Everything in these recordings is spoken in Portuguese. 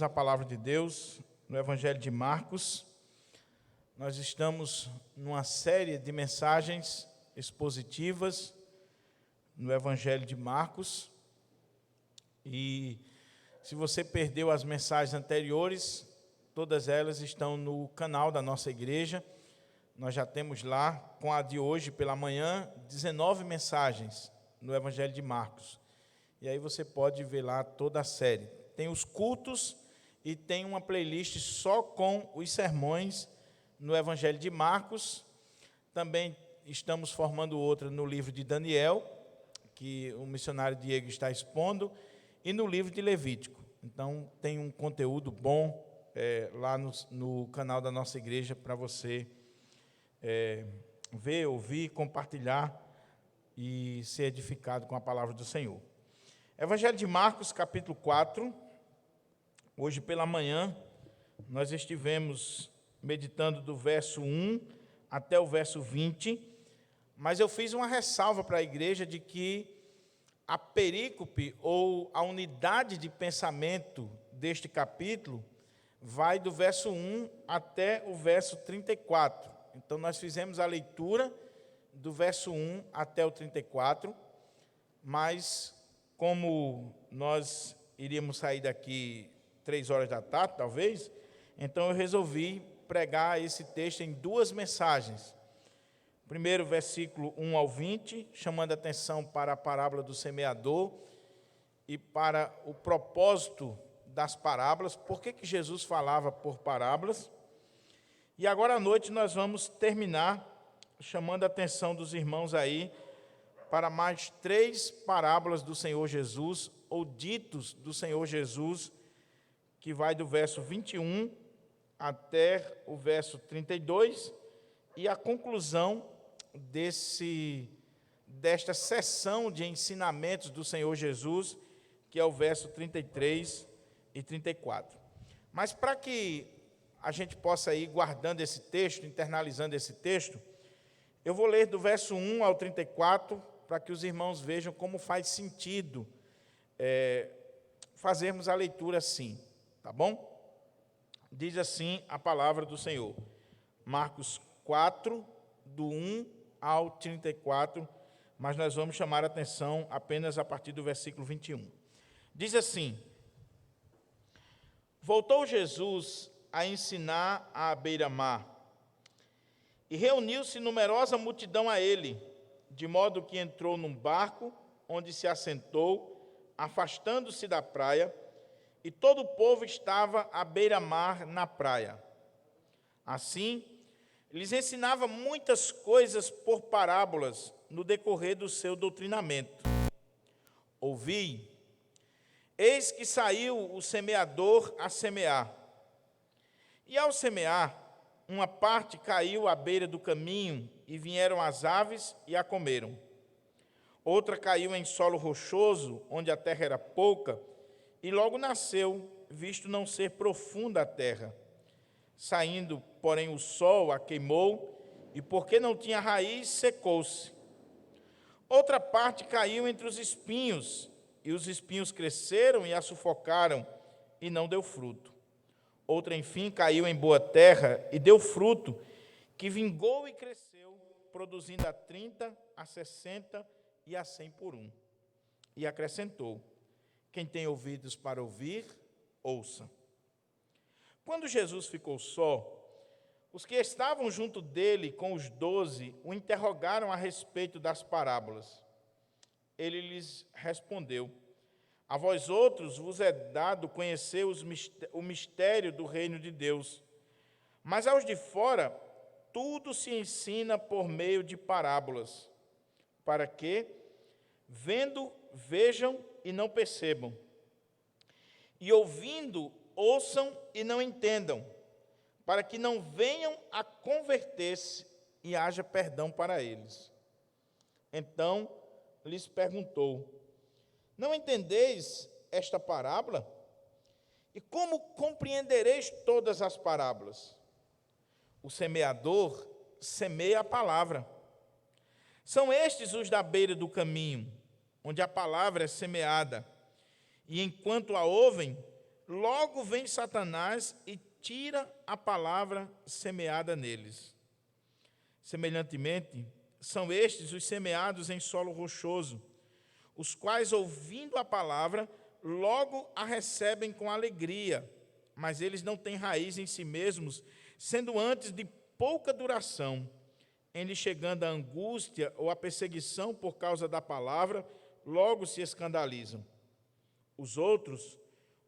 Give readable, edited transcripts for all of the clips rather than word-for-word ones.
A palavra de Deus no Evangelho de Marcos. Nós estamos numa série de mensagens expositivas no Evangelho de Marcos. E se você perdeu as mensagens anteriores, todas elas estão no canal da nossa igreja. Nós já temos lá, com a de hoje pela manhã, 19 mensagens no Evangelho de Marcos. E aí você pode ver lá toda a série. Tem os cultos e tem uma playlist só com os sermões no Evangelho de Marcos. Também estamos formando outra no livro de Daniel, que o missionário Diego está expondo, e no livro de Levítico. Então, tem um conteúdo bom lá no canal da nossa igreja para você ver, ouvir, compartilhar e ser edificado com a palavra do Senhor. Evangelho de Marcos, capítulo 4. Hoje pela manhã, nós estivemos meditando do verso 1 até o verso 20, mas eu fiz uma ressalva para a igreja de que a perícope, ou a unidade de pensamento deste capítulo, vai do verso 1 até o verso 34. Então, nós fizemos a leitura do verso 1 até o 34, mas como nós iríamos sair daqui 3 horas da tarde, talvez, então eu resolvi pregar esse texto em 2 mensagens. Primeiro, versículo 1 ao 20, chamando a atenção para a parábola do semeador e para o propósito das parábolas, por que Jesus falava por parábolas. E agora à noite nós vamos terminar chamando a atenção dos irmãos aí para mais 3 parábolas do Senhor Jesus, ou ditos do Senhor Jesus, que vai do verso 21 até o verso 32, e a conclusão desta sessão de ensinamentos do Senhor Jesus, que é o verso 33 e 34. Mas para que a gente possa ir guardando esse texto, internalizando esse texto, eu vou ler do verso 1 ao 34, para que os irmãos vejam como faz sentido fazermos a leitura assim. Tá bom? Diz assim a palavra do Senhor. Marcos 4, do 1 ao 34, mas nós vamos chamar a atenção apenas a partir do versículo 21. Diz assim: Voltou Jesus a ensinar à beira-mar, e reuniu-se numerosa multidão a ele, de modo que entrou num barco, onde se assentou, afastando-se da praia, e todo o povo estava à beira-mar na praia. Assim, lhes ensinava muitas coisas por parábolas no decorrer do seu doutrinamento. Ouvi, eis que saiu o semeador a semear. E ao semear, uma parte caiu à beira do caminho, e vieram as aves e a comeram. Outra caiu em solo rochoso, onde a terra era pouca, e logo nasceu, visto não ser profunda a terra. Saindo, porém, o sol a queimou, e porque não tinha raiz, secou-se. Outra parte caiu entre os espinhos, e os espinhos cresceram e a sufocaram, e não deu fruto. Outra, enfim, caiu em boa terra, e deu fruto, que vingou e cresceu, produzindo a 30, a 60 e a 100 por 1. E acrescentou: quem tem ouvidos para ouvir, ouça. Quando Jesus ficou só, os que estavam junto dele com os 12 o interrogaram a respeito das parábolas. Ele lhes respondeu: a vós outros vos é dado conhecer o mistério do reino de Deus, mas aos de fora tudo se ensina por meio de parábolas, para que, vendo, vejam e não percebam, e ouvindo, ouçam e não entendam, para que não venham a converter-se e haja perdão para eles. Então lhes perguntou: não entendeis esta parábola? E como compreendereis todas as parábolas? O semeador semeia a palavra. São estes os da beira do caminho, onde a palavra é semeada. E enquanto a ouvem, logo vem Satanás e tira a palavra semeada neles. Semelhantemente, são estes os semeados em solo rochoso, os quais, ouvindo a palavra, logo a recebem com alegria, mas eles não têm raiz em si mesmos, sendo antes de pouca duração. Em lhes chegando a angústia ou a perseguição por causa da palavra, logo se escandalizam. Os outros,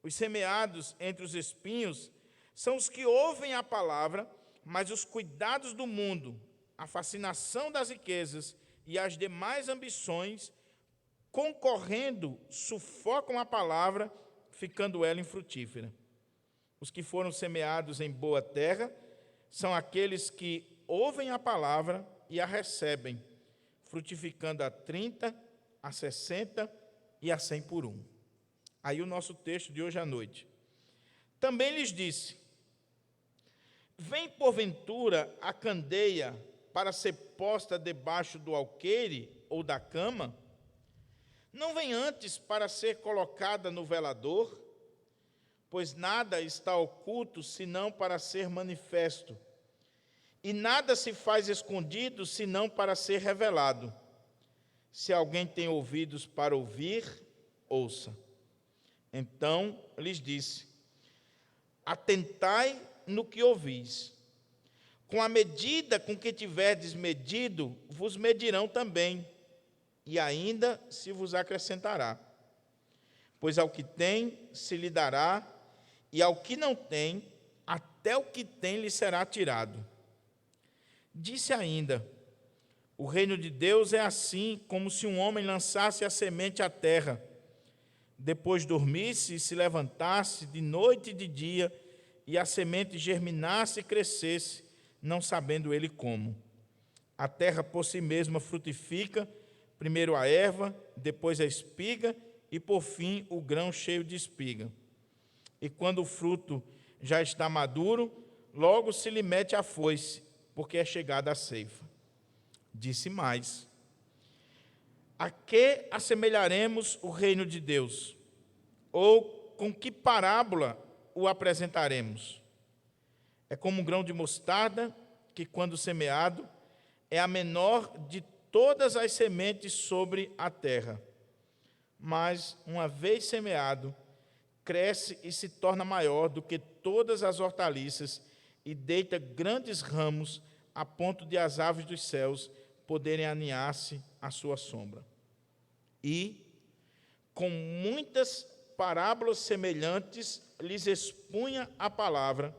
os semeados entre os espinhos, são os que ouvem a palavra, mas os cuidados do mundo, a fascinação das riquezas e as demais ambições, concorrendo, sufocam a palavra, ficando ela infrutífera. Os que foram semeados em boa terra são aqueles que ouvem a palavra e a recebem, frutificando a 30, a 60 e a 100 por um. Aí o nosso texto de hoje à noite. Também lhes disse: vem porventura a candeia para ser posta debaixo do alqueire ou da cama? Não vem antes para ser colocada no velador? Pois nada está oculto, senão para ser manifesto. E nada se faz escondido, senão para ser revelado. Se alguém tem ouvidos para ouvir, ouça. Então lhes disse: atentai no que ouvis. Com a medida com que tiverdes medido, vos medirão também, e ainda se vos acrescentará. Pois ao que tem se lhe dará, e ao que não tem, até o que tem lhe será tirado. Disse ainda: o reino de Deus é assim, como se um homem lançasse a semente à terra, depois dormisse e se levantasse de noite e de dia, e a semente germinasse e crescesse, não sabendo ele como. A terra por si mesma frutifica, primeiro a erva, depois a espiga, e por fim o grão cheio de espiga. E quando o fruto já está maduro, logo se lhe mete a foice, porque é chegada a ceifa. Disse mais: a que assemelharemos o reino de Deus? Ou com que parábola o apresentaremos? É como um grão de mostarda, que quando semeado, é a menor de todas as sementes sobre a terra. Mas, uma vez semeado, cresce e se torna maior do que todas as hortaliças e deita grandes ramos, a ponto de as aves dos céus poderem aninhar-se à sua sombra. E, com muitas parábolas semelhantes, lhes expunha a palavra,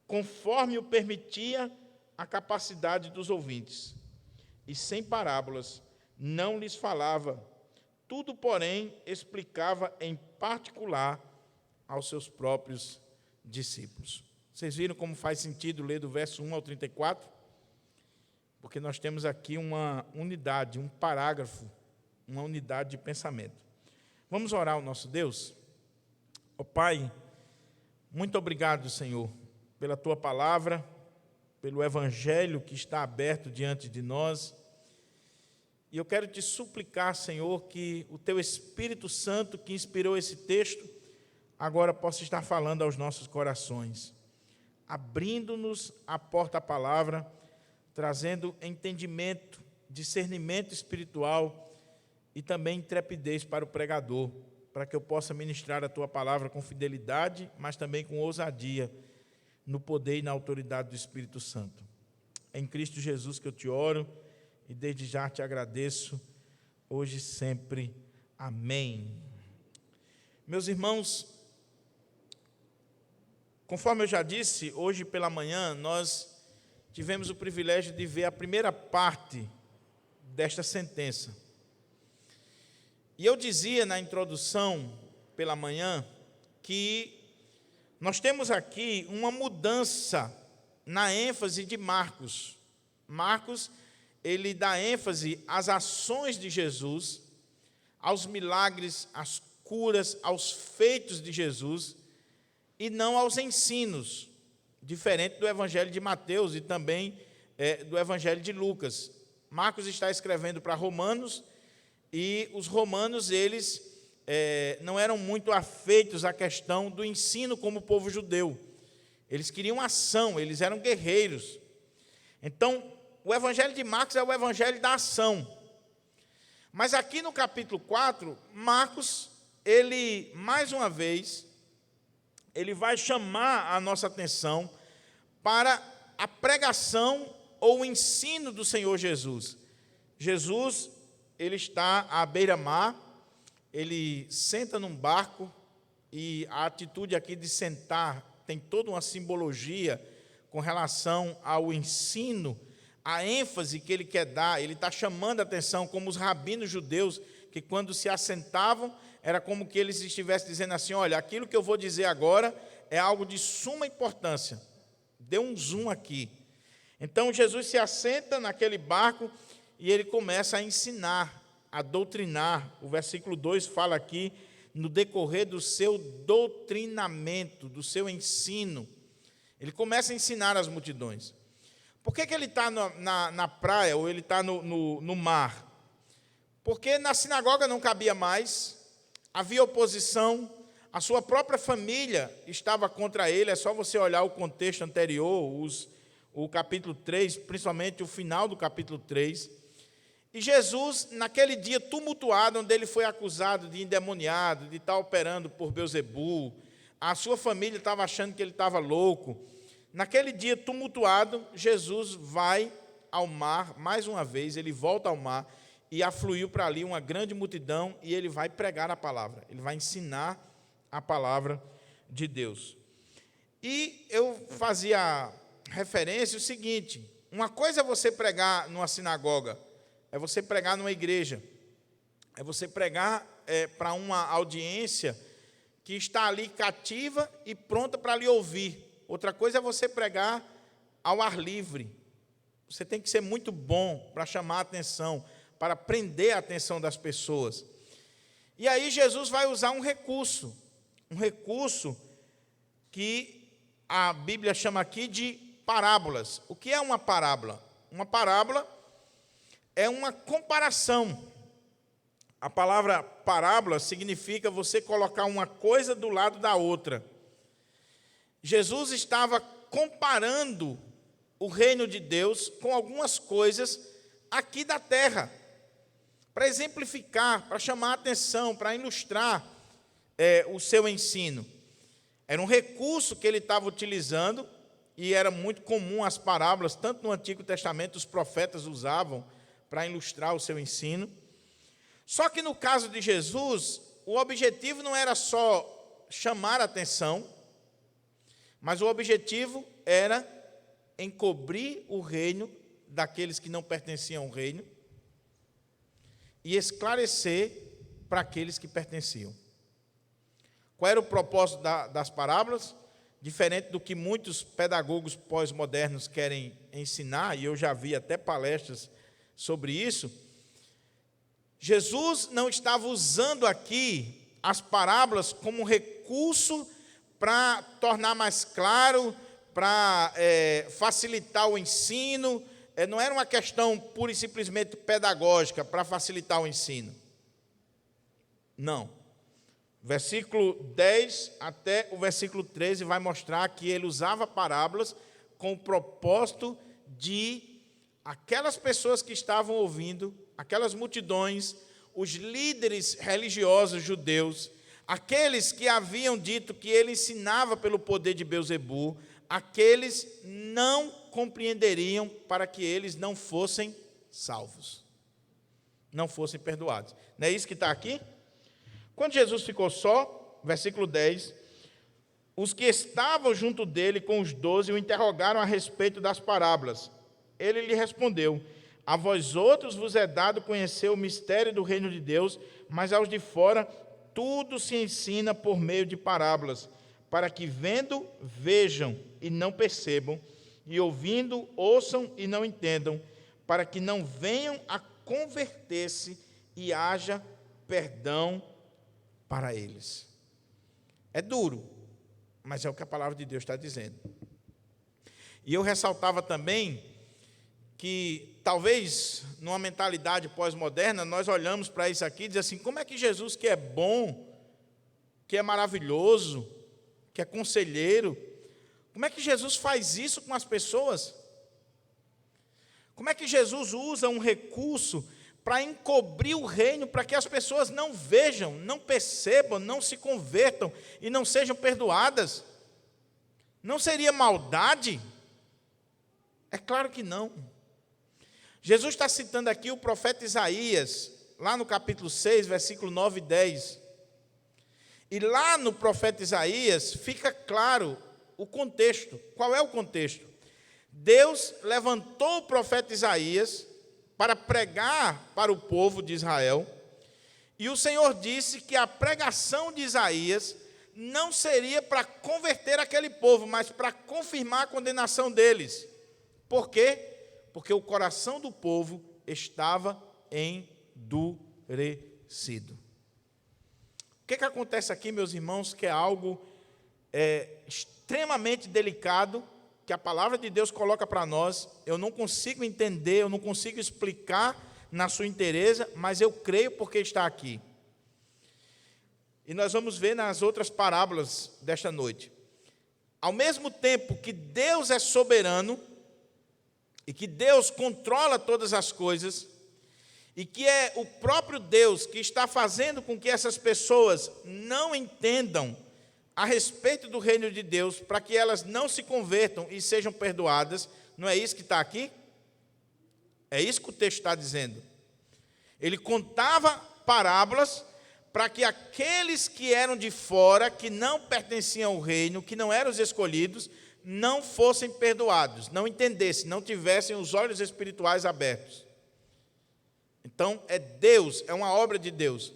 conforme o permitia a capacidade dos ouvintes. E sem parábolas não lhes falava, tudo, porém, explicava em particular aos seus próprios discípulos. Vocês viram como faz sentido ler do verso 1 ao 34? Porque nós temos aqui uma unidade, um parágrafo, uma unidade de pensamento. Vamos orar ao nosso Deus? Ó Pai, muito obrigado, Senhor, pela Tua palavra, pelo Evangelho que está aberto diante de nós. E eu quero te suplicar, Senhor, que o Teu Espírito Santo que inspirou esse texto, agora possa estar falando aos nossos corações, abrindo-nos a porta à palavra, trazendo entendimento, discernimento espiritual e também intrepidez para o pregador, para que eu possa ministrar a Tua palavra com fidelidade, mas também com ousadia, no poder e na autoridade do Espírito Santo. É em Cristo Jesus que eu te oro, e desde já te agradeço, hoje e sempre. Amém. Meus irmãos, conforme eu já disse, hoje pela manhã nós tivemos o privilégio de ver a primeira parte desta sentença. E eu dizia na introdução pela manhã que nós temos aqui uma mudança na ênfase de Marcos. Marcos, ele dá ênfase às ações de Jesus, aos milagres, às curas, aos feitos de Jesus, e não aos ensinos, diferente do Evangelho de Mateus e também do Evangelho de Lucas. Marcos está escrevendo para romanos, e os romanos, eles não eram muito afeitos à questão do ensino como o povo judeu. Eles queriam ação, eles eram guerreiros. Então, o evangelho de Marcos é o evangelho da ação. Mas aqui no capítulo 4, Marcos, ele, mais uma vez, ele vai chamar a nossa atenção para a pregação ou o ensino do Senhor Jesus. Jesus, ele está à beira-mar, ele senta num barco, e a atitude aqui de sentar tem toda uma simbologia com relação ao ensino, a ênfase que ele quer dar. Ele está chamando a atenção, como os rabinos judeus, que quando se assentavam, era como que eles estivessem dizendo assim: olha, aquilo que eu vou dizer agora é algo de suma importância. Deu um zoom aqui. Então, Jesus se assenta naquele barco e ele começa a ensinar, a doutrinar. O versículo 2 fala aqui, no decorrer do seu doutrinamento, do seu ensino. Ele começa a ensinar as multidões. Por que ele está na praia, ou ele está no mar? Porque na sinagoga não cabia mais, havia oposição, a sua própria família estava contra ele. É só você olhar o contexto anterior, o capítulo 3, principalmente o final do capítulo 3. E Jesus, naquele dia tumultuado, onde ele foi acusado de endemoniado, de estar operando por Belzebu, a sua família estava achando que ele estava louco. Naquele dia tumultuado, Jesus vai ao mar, mais uma vez, ele volta ao mar, e afluiu para ali uma grande multidão, e ele vai pregar a palavra, ele vai ensinar a palavra de Deus. E eu fazia referência ao seguinte: uma coisa é você pregar numa sinagoga, é você pregar numa igreja, é você pregar para uma audiência que está ali cativa e pronta para lhe ouvir. Outra coisa é você pregar ao ar livre. Você tem que ser muito bom para chamar a atenção, para prender a atenção das pessoas. E aí Jesus vai usar um recurso que a Bíblia chama aqui de parábolas. O que é uma parábola? Uma parábola é uma comparação. A palavra parábola significa você colocar uma coisa do lado da outra. Jesus estava comparando o reino de Deus com algumas coisas aqui da terra, para exemplificar, para chamar a atenção, para ilustrar o seu ensino. Era um recurso que ele estava utilizando, e era muito comum as parábolas, tanto no Antigo Testamento os profetas usavam para ilustrar o seu ensino. Só que no caso de Jesus, o objetivo não era só chamar a atenção, mas o objetivo era encobrir o reino daqueles que não pertenciam ao reino e esclarecer para aqueles que pertenciam. Qual era o propósito das parábolas? Diferente do que muitos pedagogos pós-modernos querem ensinar, e eu já vi até palestras sobre isso, Jesus não estava usando aqui as parábolas como recurso para tornar mais claro, para facilitar o ensino. Não era uma questão pura e simplesmente pedagógica para facilitar o ensino. Não. Versículo 10 até o versículo 13 vai mostrar que ele usava parábolas com o propósito de aquelas pessoas que estavam ouvindo, aquelas multidões, os líderes religiosos judeus, aqueles que haviam dito que ele ensinava pelo poder de Belzebu, aqueles não compreenderiam para que eles não fossem salvos, não fossem perdoados. Não é isso que está aqui? Quando Jesus ficou só, versículo 10, os que estavam junto dele com os 12 o interrogaram a respeito das parábolas. Ele lhe respondeu: a vós outros vos é dado conhecer o mistério do reino de Deus, mas aos de fora tudo se ensina por meio de parábolas, para que vendo, vejam e não percebam, e ouvindo, ouçam e não entendam, para que não venham a converter-se e haja perdão para eles. É duro, mas é o que a palavra de Deus está dizendo. E eu ressaltava também que talvez numa mentalidade pós-moderna nós olhamos para isso aqui e dizemos assim, como é que Jesus, que é bom, que é maravilhoso, que é conselheiro, como é que Jesus faz isso com as pessoas? Como é que Jesus usa um recurso para encobrir o reino, para que as pessoas não vejam, não percebam, não se convertam e não sejam perdoadas? Não seria maldade? É claro que não. Jesus está citando aqui o profeta Isaías, lá no capítulo 6, versículo 9 e 10. E lá no profeta Isaías fica claro o contexto. Qual é o contexto? Deus levantou o profeta Isaías para pregar para o povo de Israel, e o Senhor disse que a pregação de Isaías não seria para converter aquele povo, mas para confirmar a condenação deles. Por quê? Porque o coração do povo estava endurecido. O que acontece aqui, meus irmãos, que é algo extremamente delicado, que a palavra de Deus coloca para nós, eu não consigo entender, eu não consigo explicar na sua inteireza, mas eu creio porque está aqui. E nós vamos ver nas outras parábolas desta noite. Ao mesmo tempo que Deus é soberano, e que Deus controla todas as coisas, e que é o próprio Deus que está fazendo com que essas pessoas não entendam a respeito do reino de Deus, para que elas não se convertam e sejam perdoadas. Não é isso que está aqui? É isso que o texto está dizendo. Ele contava parábolas para que aqueles que eram de fora, que não pertenciam ao reino, que não eram os escolhidos, não fossem perdoados, não entendessem, não tivessem os olhos espirituais abertos. Então, é Deus, é uma obra de Deus.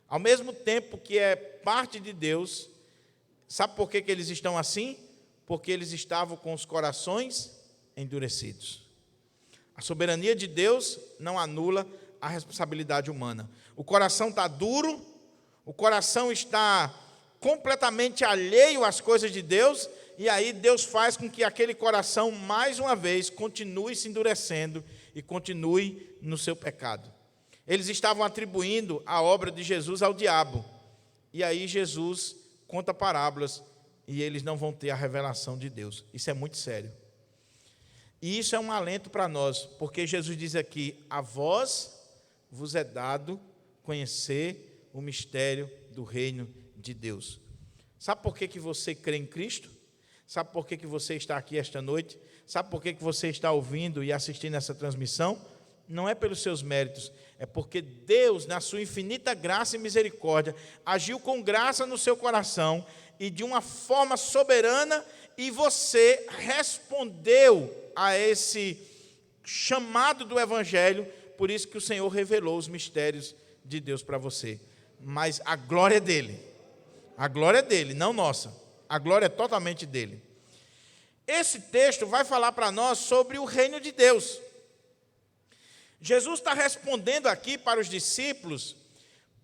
Ao mesmo tempo que é parte de Deus, sabe por que eles estão assim? Porque eles estavam com os corações endurecidos. A soberania de Deus não anula a responsabilidade humana. O coração está duro, o coração está completamente alheio às coisas de Deus, e aí Deus faz com que aquele coração, mais uma vez, continue se endurecendo e continue no seu pecado. Eles estavam atribuindo a obra de Jesus ao diabo, e aí Jesus conta parábolas, e eles não vão ter a revelação de Deus. Isso é muito sério. E isso é um alento para nós, porque Jesus diz aqui, a vós vos é dado conhecer o mistério do reino de Deus. Sabe por que você crê em Cristo? Sabe por que você está aqui esta noite? Sabe por que você está ouvindo e assistindo essa transmissão? Não é pelos seus méritos, é porque Deus, na sua infinita graça e misericórdia, agiu com graça no seu coração e de uma forma soberana, e você respondeu a esse chamado do Evangelho. Por isso que o Senhor revelou os mistérios de Deus para você. Mas a glória é dele, não nossa. A glória é totalmente dele. Esse texto vai falar para nós sobre o reino de Deus. Jesus está respondendo aqui para os discípulos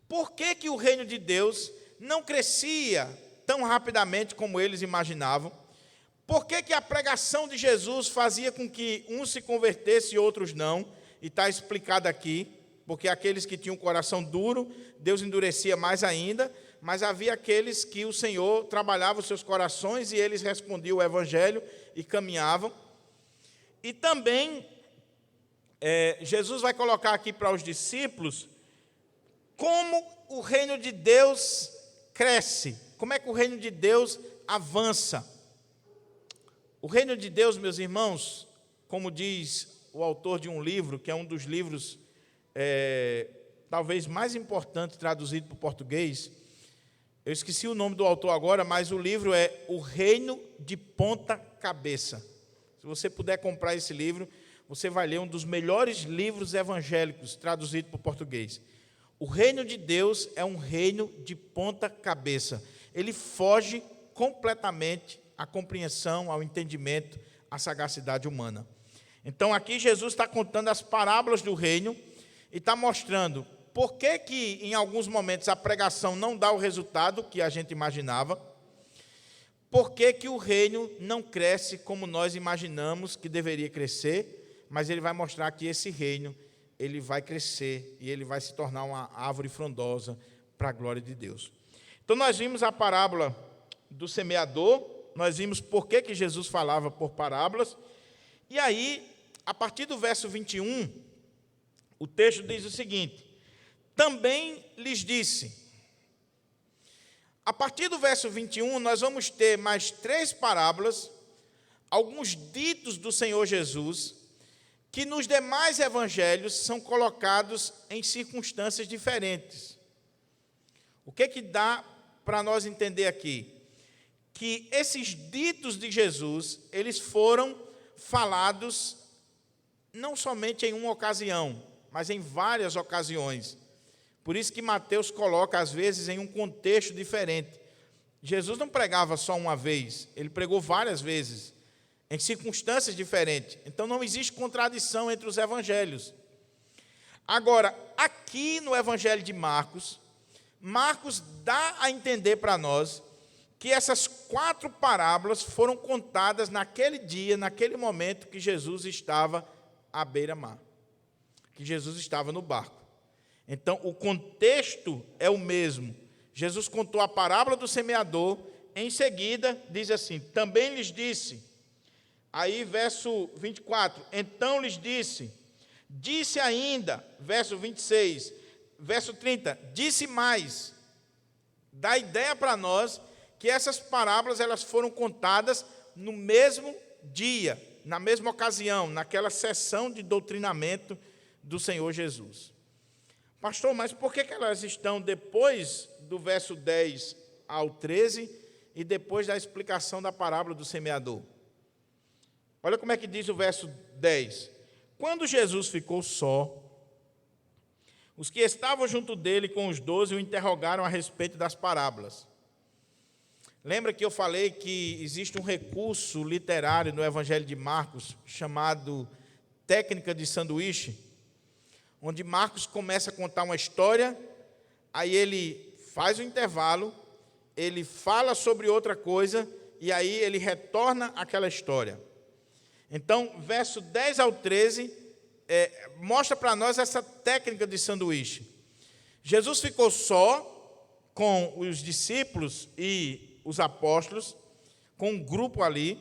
por que o reino de Deus não crescia tão rapidamente como eles imaginavam, por que a pregação de Jesus fazia com que uns se convertessem e outros não, e está explicado aqui, porque aqueles que tinham um coração duro, Deus endurecia mais ainda, mas havia aqueles que o Senhor trabalhava os seus corações e eles respondiam o Evangelho e caminhavam. E também Jesus vai colocar aqui para os discípulos como o reino de Deus cresce, como é que o reino de Deus avança. O reino de Deus, meus irmãos, como diz o autor de um livro, que é um dos livros talvez mais importantes traduzido para o português, eu esqueci o nome do autor agora, mas o livro é O Reino de Ponta Cabeça. Se você puder comprar esse livro, você vai ler um dos melhores livros evangélicos traduzido para o português. O reino de Deus é um reino de ponta cabeça. Ele foge completamente à compreensão, ao entendimento, à sagacidade humana. Então, aqui Jesus está contando as parábolas do reino e está mostrando por que em alguns momentos a pregação não dá o resultado que a gente imaginava, por que o reino não cresce como nós imaginamos que deveria crescer, mas ele vai mostrar que esse reino ele vai crescer e ele vai se tornar uma árvore frondosa para a glória de Deus. Então, nós vimos a parábola do semeador, nós vimos por que Jesus falava por parábolas, e aí, a partir do verso 21, o texto diz o seguinte: também lhes disse. A partir do verso 21, nós vamos ter mais 3 parábolas, alguns ditos do Senhor Jesus, que nos demais evangelhos são colocados em circunstâncias diferentes. O que dá para nós entender aqui? Que esses ditos de Jesus, eles foram falados não somente em uma ocasião, mas em várias ocasiões. Por isso que Mateus coloca, às vezes, em um contexto diferente. Jesus não pregava só uma vez, ele pregou várias vezes, em circunstâncias diferentes. Então, não existe contradição entre os evangelhos. Agora, aqui no evangelho de Marcos, Marcos dá a entender para nós que essas 4 parábolas foram contadas naquele dia, naquele momento que Jesus estava à beira-mar, que Jesus estava no barco. Então, o contexto é o mesmo. Jesus contou a parábola do semeador, em seguida, diz assim: também lhes disse. Aí, verso 24, então lhes disse ainda, verso 26, verso 30, disse mais. Dá ideia para nós que essas parábolas elas foram contadas no mesmo dia, na mesma ocasião, naquela sessão de doutrinamento do Senhor Jesus. Pastor, mas por que elas estão depois do verso 10 ao 13 e depois da explicação da parábola do semeador? Olha como é que diz o verso 10. Quando Jesus ficou só, os que estavam junto dele com os 12 o interrogaram a respeito das parábolas. Lembra que eu falei que existe um recurso literário no Evangelho de Marcos chamado técnica de sanduíche, onde Marcos começa a contar uma história, aí ele faz o intervalo, ele fala sobre outra coisa, e aí ele retorna àquela história. Então, verso 10 ao 13, mostra para nós essa técnica de sanduíche. Jesus ficou só com os discípulos e os apóstolos, com um grupo ali.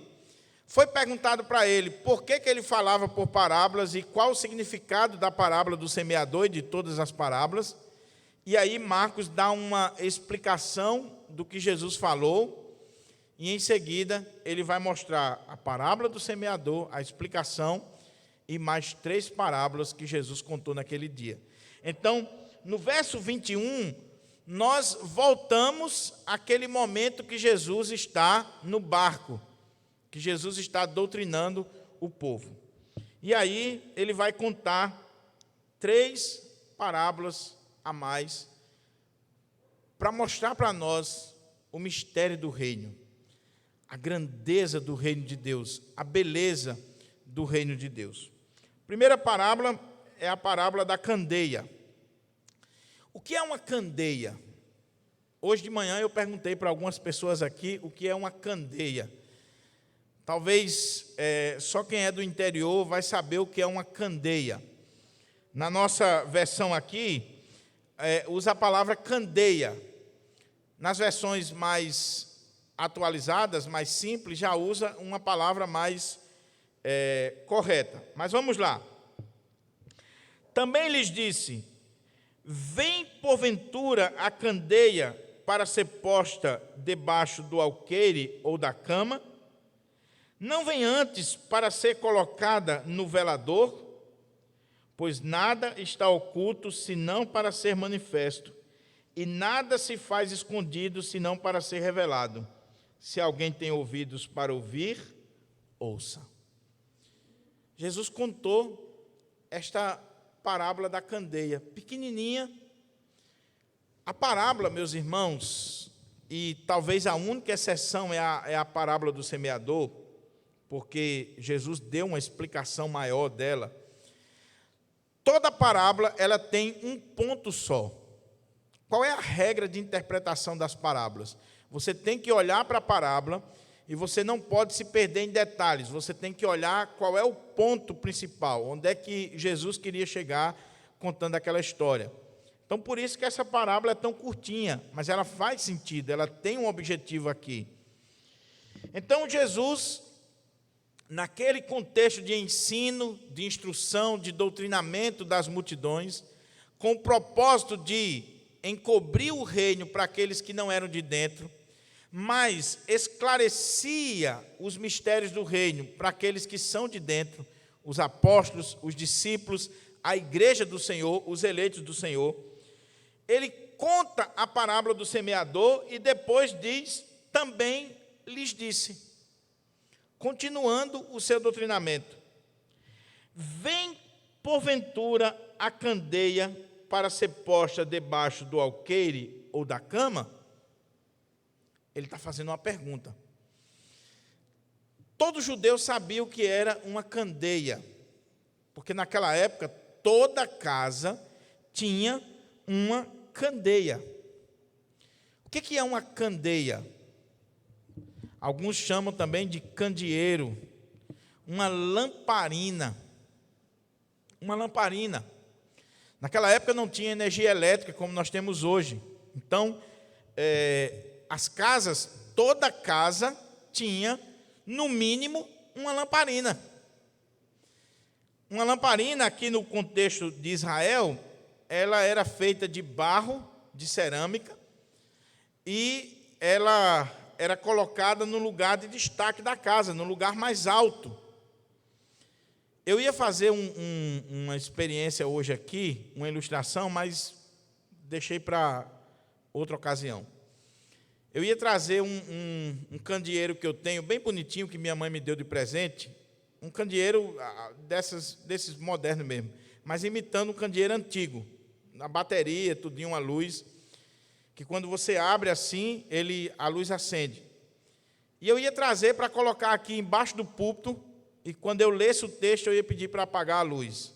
Foi perguntado para ele por que ele falava por parábolas e qual o significado da parábola do semeador e de todas as parábolas. E aí Marcos dá uma explicação do que Jesus falou, e em seguida ele vai mostrar a parábola do semeador, a explicação, e mais 3 parábolas que Jesus contou naquele dia. Então, no verso 21, nós voltamos àquele momento que Jesus está no barco, que Jesus está doutrinando o povo. E aí ele vai contar 3 parábolas a mais para mostrar para nós o mistério do reino, a grandeza do reino de Deus, a beleza do reino de Deus. A primeira parábola é a parábola da candeia. O que é uma candeia? Hoje de manhã eu perguntei para algumas pessoas aqui o que é uma candeia. Talvez só quem é do interior vai saber o que é uma candeia. Na nossa versão aqui, usa a palavra candeia. Nas versões mais atualizadas, mais simples, já usa uma palavra mais correta. Mas vamos lá. Também lhes disse: vem porventura a candeia para ser posta debaixo do alqueire ou da cama? Não vem antes para ser colocada no velador? Pois nada está oculto senão para ser manifesto, e nada se faz escondido senão para ser revelado. Se alguém tem ouvidos para ouvir, ouça. Jesus contou esta parábola da candeia, pequenininha. A parábola, meus irmãos, e talvez a única exceção é a parábola do semeador, porque Jesus deu uma explicação maior dela. Toda parábola ela tem um ponto só. Qual é a regra de interpretação das parábolas? Você tem que olhar para a parábola e você não pode se perder em detalhes, você tem que olhar qual é o ponto principal, onde é que Jesus queria chegar contando aquela história. Então, por isso que essa parábola é tão curtinha, mas ela faz sentido, ela tem um objetivo aqui. Então, Jesus, naquele contexto de ensino, de instrução, de doutrinamento das multidões, com o propósito de encobrir o reino para aqueles que não eram de dentro, mas esclarecia os mistérios do reino para aqueles que são de dentro, os apóstolos, os discípulos, a igreja do Senhor, os eleitos do Senhor. Ele conta a parábola do semeador e depois diz, também lhes disse, continuando o seu doutrinamento: vem porventura a candeia para ser posta debaixo do alqueire ou da cama? Ele está fazendo uma pergunta. Todo judeu sabia o que era uma candeia, porque naquela época toda casa tinha uma candeia. O que é uma candeia? Alguns chamam também de candeeiro, uma lamparina. Uma lamparina. Naquela época não tinha energia elétrica como nós temos hoje. Então, as casas, toda casa tinha, no mínimo, uma lamparina. Uma lamparina, aqui no contexto de Israel, ela era feita de barro, de cerâmica, e ela era colocada no lugar de destaque da casa, no lugar mais alto. Eu ia fazer uma experiência hoje aqui, uma ilustração, mas deixei para outra ocasião. Eu ia trazer um candeeiro que eu tenho, bem bonitinho, que minha mãe me deu de presente, um candeeiro desses modernos mesmo, mas imitando um candeeiro antigo, na bateria, tudinho, uma luz, que quando você abre assim, a luz acende. E eu ia trazer para colocar aqui embaixo do púlpito, e quando eu lesse o texto, eu ia pedir para apagar a luz.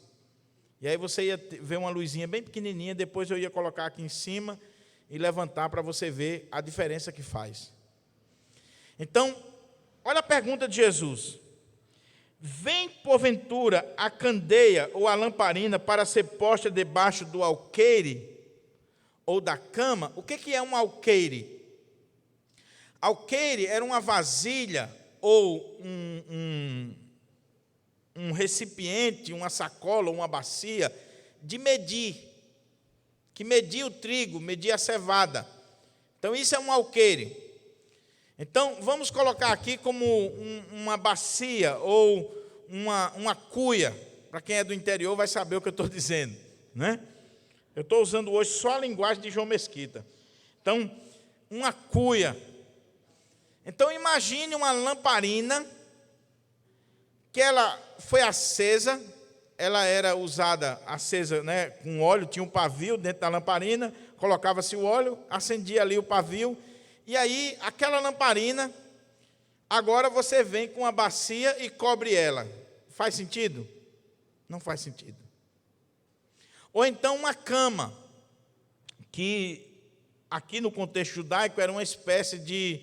E aí você ia ver uma luzinha bem pequenininha, depois eu ia colocar aqui em cima e levantar para você ver a diferença que faz. Então, olha a pergunta de Jesus. Vem, porventura, a candeia ou a lamparina para ser posta debaixo do alqueire ou da cama? O que é um alqueire? Alqueire era uma vasilha ou um recipiente, uma sacola, uma bacia de medir, que media o trigo, media a cevada. Então, isso é um alqueire. Então, vamos colocar aqui como uma bacia ou uma cuia. Para quem é do interior vai saber o que eu estou dizendo, né? Eu estou usando hoje só a linguagem de João Mesquita. Então, uma cuia. Então, imagine uma lamparina que ela foi acesa, ela era usada, acesa, né, com óleo, tinha um pavio dentro da lamparina, colocava-se o óleo, acendia ali o pavio, e aí aquela lamparina, agora você vem com a bacia e cobre ela. Faz sentido? Não faz sentido. Ou então uma cama, que aqui no contexto judaico era uma espécie de,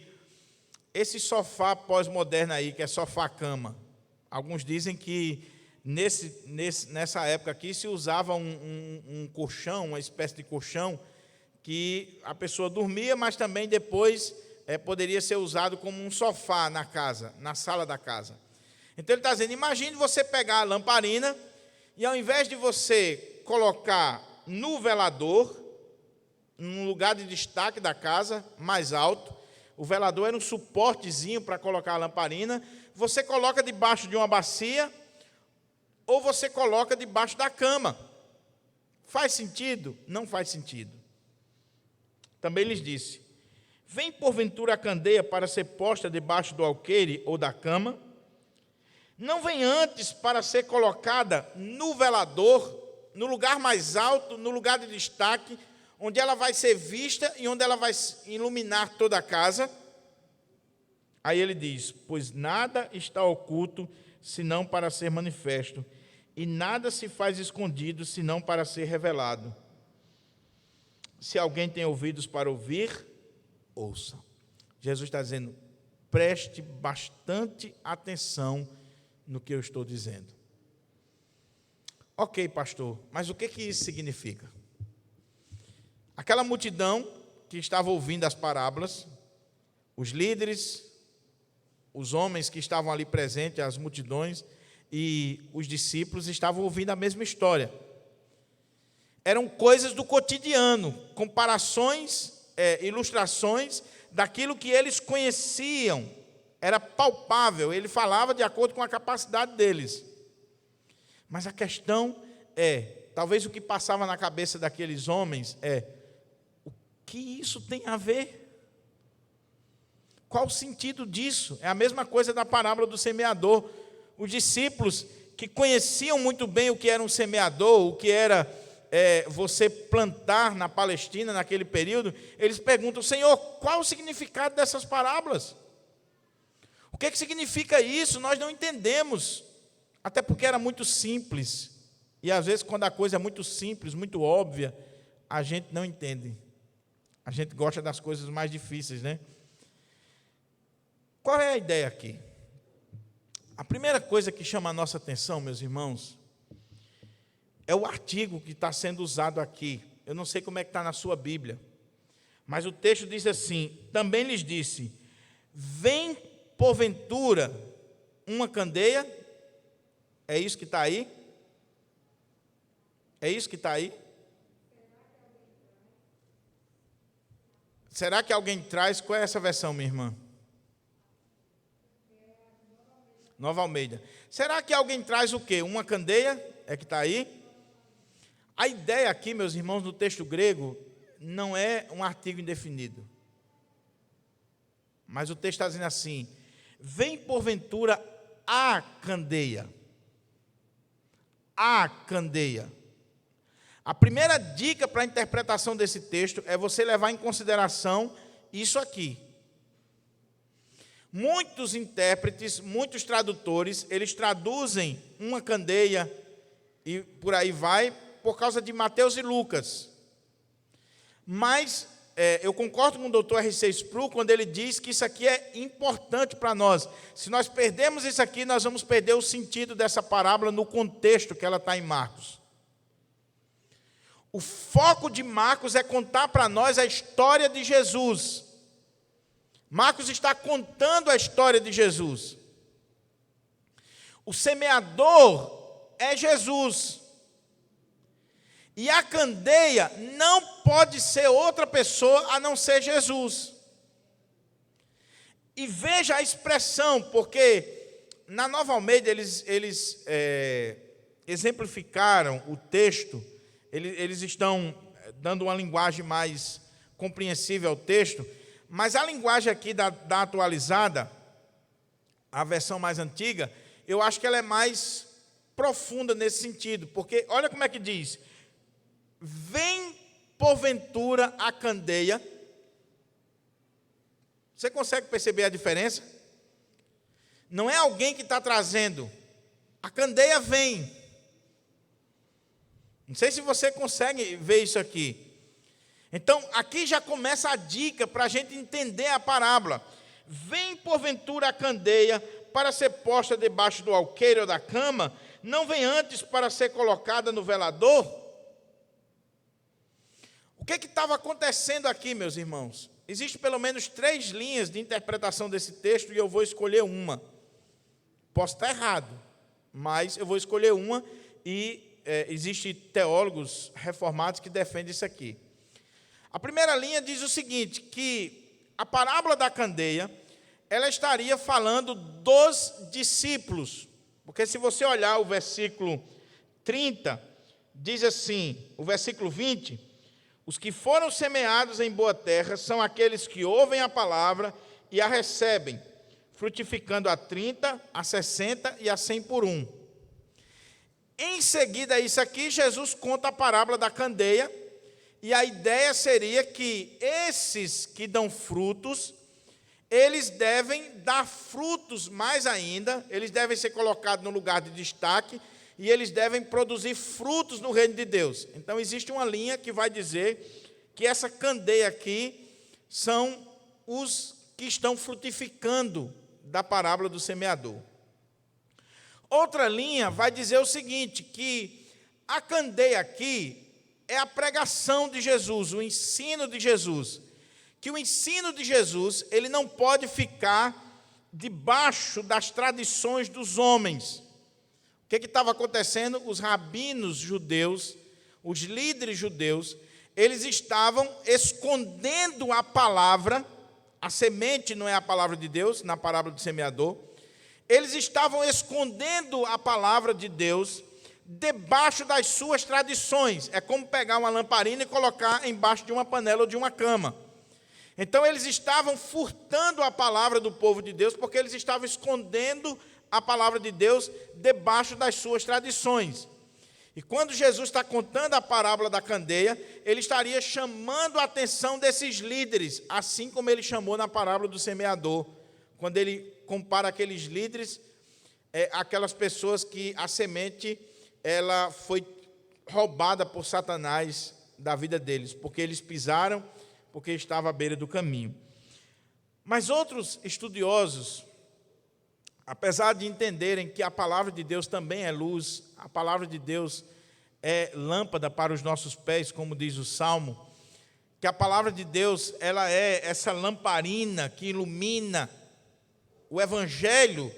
esse sofá pós-moderno aí, que é sofá-cama. Alguns dizem que nessa época aqui se usava um colchão, uma espécie de colchão, que a pessoa dormia, mas também depois poderia ser usado como um sofá na casa, na sala da casa. Então ele está dizendo, imagine você pegar a lamparina e ao invés de você colocar no velador, num lugar de destaque da casa, mais alto, o velador era um suportezinho para colocar a lamparina, você coloca debaixo de uma bacia ou você coloca debaixo da cama. Faz sentido? Não faz sentido. Também lhes disse, vem porventura a candeia para ser posta debaixo do alqueire ou da cama? Não vem antes para ser colocada no velador, no lugar mais alto, no lugar de destaque, onde ela vai ser vista e onde ela vai iluminar toda a casa? Aí ele diz, pois nada está oculto, senão para ser manifesto, e nada se faz escondido, senão para ser revelado. Se alguém tem ouvidos para ouvir, ouça. Jesus está dizendo, preste bastante atenção no que eu estou dizendo. Ok, pastor, mas o que isso significa? Aquela multidão que estava ouvindo as parábolas, os líderes, os homens que estavam ali presentes, as multidões e os discípulos estavam ouvindo a mesma história. Eram coisas do cotidiano, comparações, ilustrações daquilo que eles conheciam. Era palpável, ele falava de acordo com a capacidade deles. Mas a questão talvez o que passava na cabeça daqueles homens o que isso tem a ver? Qual o sentido disso? É a mesma coisa da parábola do semeador. Os discípulos que conheciam muito bem o que era um semeador, o que era você plantar na Palestina naquele período, eles perguntam: Senhor, qual o significado dessas parábolas? O que significa isso? Nós não entendemos. Até porque era muito simples. E às vezes, quando a coisa é muito simples, muito óbvia, a gente não entende. A gente gosta das coisas mais difíceis, né? Qual é a ideia aqui? A primeira coisa que chama a nossa atenção, meus irmãos, é o artigo que está sendo usado aqui. Eu não sei como é que está na sua Bíblia, mas o texto diz assim: também lhes disse, vem porventura uma candeia. É isso que está aí? É isso que está aí? Será que alguém traz? Qual é essa versão, minha irmã? Nova Almeida. Será que alguém traz o quê? Uma candeia? É que está aí? A ideia aqui, meus irmãos, no texto grego, não é um artigo indefinido. Mas o texto está dizendo assim: vem porventura a candeia. A candeia. A primeira dica para a interpretação desse texto é você levar em consideração isso aqui. Muitos intérpretes, muitos tradutores, eles traduzem uma candeia e por aí vai, por causa de Mateus e Lucas. Mas eu concordo com o Dr. R.C. Sproul quando ele diz que isso aqui é importante para nós. Se nós perdermos isso aqui, nós vamos perder o sentido dessa parábola no contexto que ela está em Marcos. O foco de Marcos é contar para nós a história de Jesus. Marcos está contando a história de Jesus. O semeador é Jesus. E a candeia não pode ser outra pessoa a não ser Jesus. E veja a expressão, porque na Nova Almeida eles exemplificaram o texto, eles estão dando uma linguagem mais compreensível ao texto, mas a linguagem aqui da atualizada, a versão mais antiga, eu acho que ela é mais profunda nesse sentido, porque olha como é que diz: vem porventura a candeia. Você consegue perceber a diferença? Não é alguém que está trazendo, a candeia vem. Não sei se você consegue ver isso aqui. Então, aqui já começa a dica para a gente entender a parábola. Vem porventura a candeia para ser posta debaixo do alqueire ou da cama, não vem antes para ser colocada no velador? O que estava acontecendo aqui, meus irmãos? Existem pelo menos 3 linhas de interpretação desse texto e eu vou escolher uma. Posso estar errado, mas eu vou escolher uma e existem teólogos reformados que defendem isso aqui. A primeira linha diz o seguinte, que a parábola da candeia, ela estaria falando dos discípulos. Porque se você olhar o versículo 30, diz assim, o versículo 20, os que foram semeados em boa terra são aqueles que ouvem a palavra e a recebem, frutificando a 30, a 60 e a 100 por 1. Em seguida a isso aqui, Jesus conta a parábola da candeia, e a ideia seria que esses que dão frutos, eles devem dar frutos mais ainda, eles devem ser colocados no lugar de destaque, e eles devem produzir frutos no reino de Deus. Então, existe uma linha que vai dizer que essa candeia aqui são os que estão frutificando da parábola do semeador. Outra linha vai dizer o seguinte, que a candeia aqui é a pregação de Jesus, o ensino de Jesus. Que o ensino de Jesus, ele não pode ficar debaixo das tradições dos homens. O que estava acontecendo? Os rabinos judeus, os líderes judeus, eles estavam escondendo a palavra, a semente não é a palavra de Deus, na parábola do semeador, eles estavam escondendo a palavra de Deus debaixo das suas tradições. É como pegar uma lamparina e colocar embaixo de uma panela ou de uma cama. Então eles estavam furtando a palavra do povo de Deus, porque eles estavam escondendo a palavra de Deus debaixo das suas tradições. E quando Jesus está contando a parábola da candeia, ele estaria chamando a atenção desses líderes, assim como ele chamou na parábola do semeador, quando ele compara aqueles líderes, aquelas pessoas que a semente ela foi roubada por Satanás da vida deles, porque eles pisaram, porque estava à beira do caminho. Mas outros estudiosos, apesar de entenderem que a palavra de Deus também é luz, a palavra de Deus é lâmpada para os nossos pés, como diz o Salmo, que a palavra de Deus ela é essa lamparina que ilumina, o Evangelho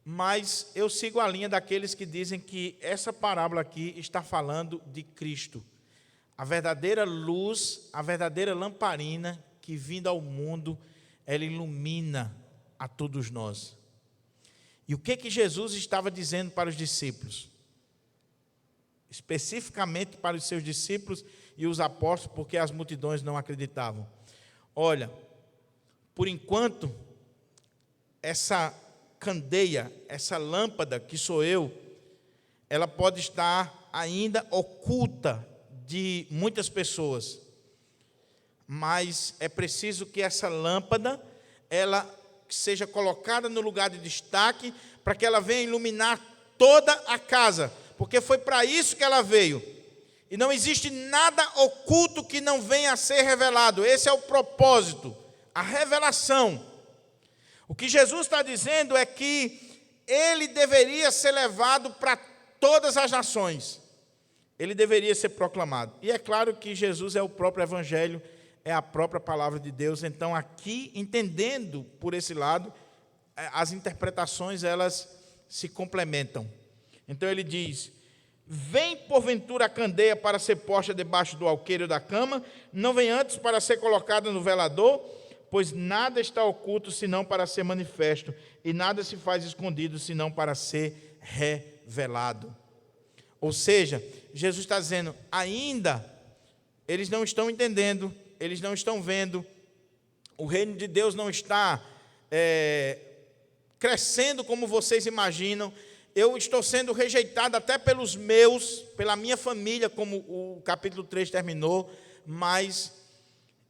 mas eu sigo a linha daqueles que dizem que essa parábola aqui está falando de Cristo. A verdadeira luz, a verdadeira lamparina que vindo ao mundo, ela ilumina a todos nós. E o que Jesus estava dizendo para os discípulos? Especificamente para os seus discípulos e os apóstolos, porque as multidões não acreditavam. Olha, por enquanto, essa candeia, essa lâmpada que sou eu, ela pode estar ainda oculta de muitas pessoas, mas é preciso que essa lâmpada ela seja colocada no lugar de destaque, para que ela venha iluminar toda a casa, porque foi para isso que ela veio, e não existe nada oculto que não venha a ser revelado. Esse é o propósito, a revelação. O que Jesus está dizendo é que ele deveria ser levado para todas as nações, ele deveria ser proclamado, e é claro que Jesus é o próprio Evangelho, é a própria palavra de Deus. Então aqui, entendendo por esse lado, as interpretações elas se complementam. Então ele diz: vem porventura a candeia para ser posta debaixo do alqueire da cama, não vem antes para ser colocada no velador, pois nada está oculto senão para ser manifesto, e nada se faz escondido senão para ser revelado. Ou seja, Jesus está dizendo, ainda eles não estão entendendo, eles não estão vendo, o reino de Deus não está crescendo como vocês imaginam. Eu estou sendo rejeitado até pelos meus, pela minha família, como o capítulo 3 terminou, mas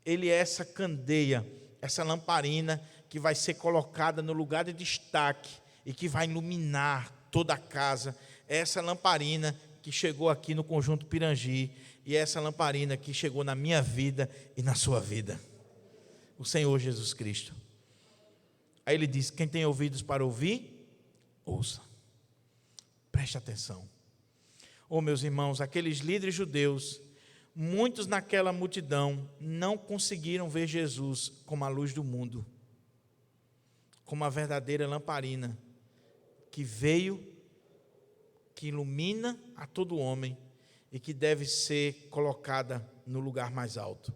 ele é essa candeia, essa lamparina que vai ser colocada no lugar de destaque e que vai iluminar toda a casa. É essa lamparina que chegou aqui no Conjunto Pirangi e é essa lamparina que chegou na minha vida e na sua vida. O Senhor Jesus Cristo. Aí ele diz: quem tem ouvidos para ouvir, ouça. Preste atenção. Oh, meus irmãos, aqueles líderes judeus, muitos naquela multidão não conseguiram ver Jesus como a luz do mundo, como a verdadeira lamparina que veio, que ilumina a todo homem e que deve ser colocada no lugar mais alto.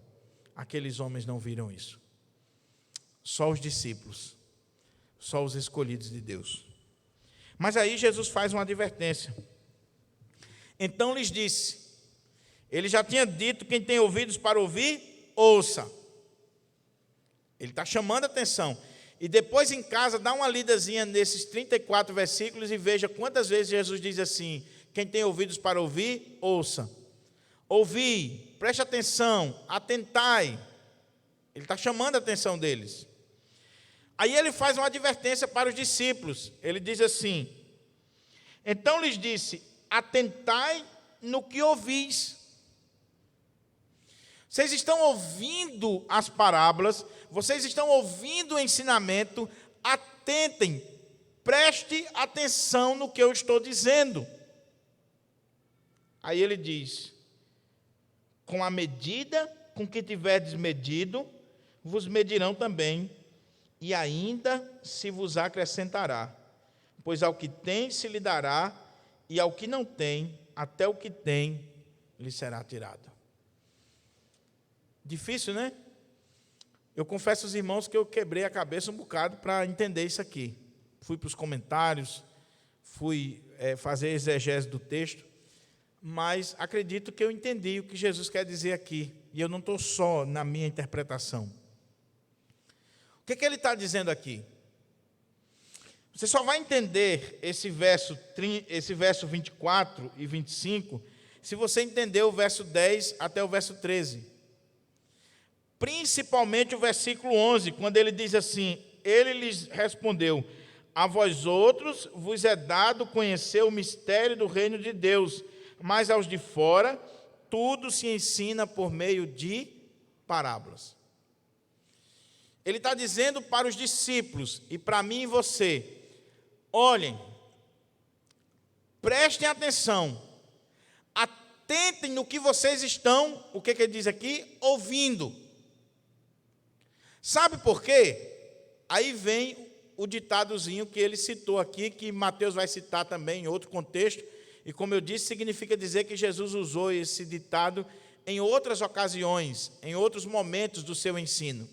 Aqueles homens não viram isso. Só os discípulos, só os escolhidos de Deus. Mas aí Jesus faz uma advertência. Então lhes disse, ele já tinha dito, quem tem ouvidos para ouvir, ouça. Ele está chamando a atenção. E depois em casa, dá uma lidazinha nesses 34 versículos e veja quantas vezes Jesus diz assim: quem tem ouvidos para ouvir, ouça. Ouvi, preste atenção, atentai. Ele está chamando a atenção deles. Aí ele faz uma advertência para os discípulos. Ele diz assim: então lhes disse, atentai no que ouvis. Vocês estão ouvindo as parábolas, vocês estão ouvindo o ensinamento, atentem, preste atenção no que eu estou dizendo. Aí ele diz: com a medida com que tiverdes medido, vos medirão também, e ainda se vos acrescentará. Pois ao que tem se lhe dará, e ao que não tem, até o que tem lhe será tirado. Difícil, né? Eu confesso aos irmãos que eu quebrei a cabeça um bocado para entender isso aqui. Fui para os comentários, fui fazer exegese do texto, mas acredito que eu entendi o que Jesus quer dizer aqui, e eu não estou só na minha interpretação. O que ele está dizendo aqui? Você só vai entender esse verso 24 e 25 se você entender o verso 10 até o verso 13. Principalmente o versículo 11, quando ele diz assim: ele lhes respondeu: a vós outros vos é dado conhecer o mistério do reino de Deus, mas aos de fora tudo se ensina por meio de parábolas. Ele está dizendo para os discípulos e para mim e você: olhem, prestem atenção, atentem no que vocês estão, o que ele diz aqui? Ouvindo. Sabe por quê? Aí vem o ditadozinho que ele citou aqui, que Mateus vai citar também em outro contexto, e como eu disse, significa dizer que Jesus usou esse ditado em outras ocasiões, em outros momentos do seu ensino.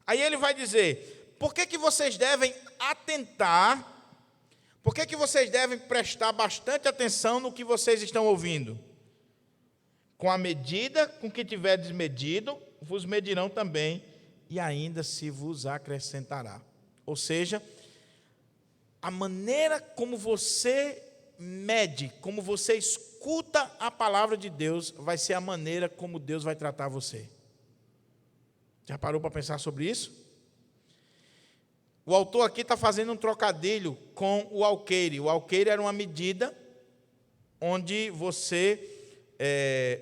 Aí ele vai dizer: por que vocês devem atentar, por que vocês devem prestar bastante atenção no que vocês estão ouvindo? Com a medida com que tiverdes medido, vos medirão também, e ainda se vos acrescentará. Ou seja, a maneira como você mede, como você escuta a palavra de Deus, vai ser a maneira como Deus vai tratar você. Já parou para pensar sobre isso? O autor aqui está fazendo um trocadilho com o alqueire. O alqueire era uma medida onde você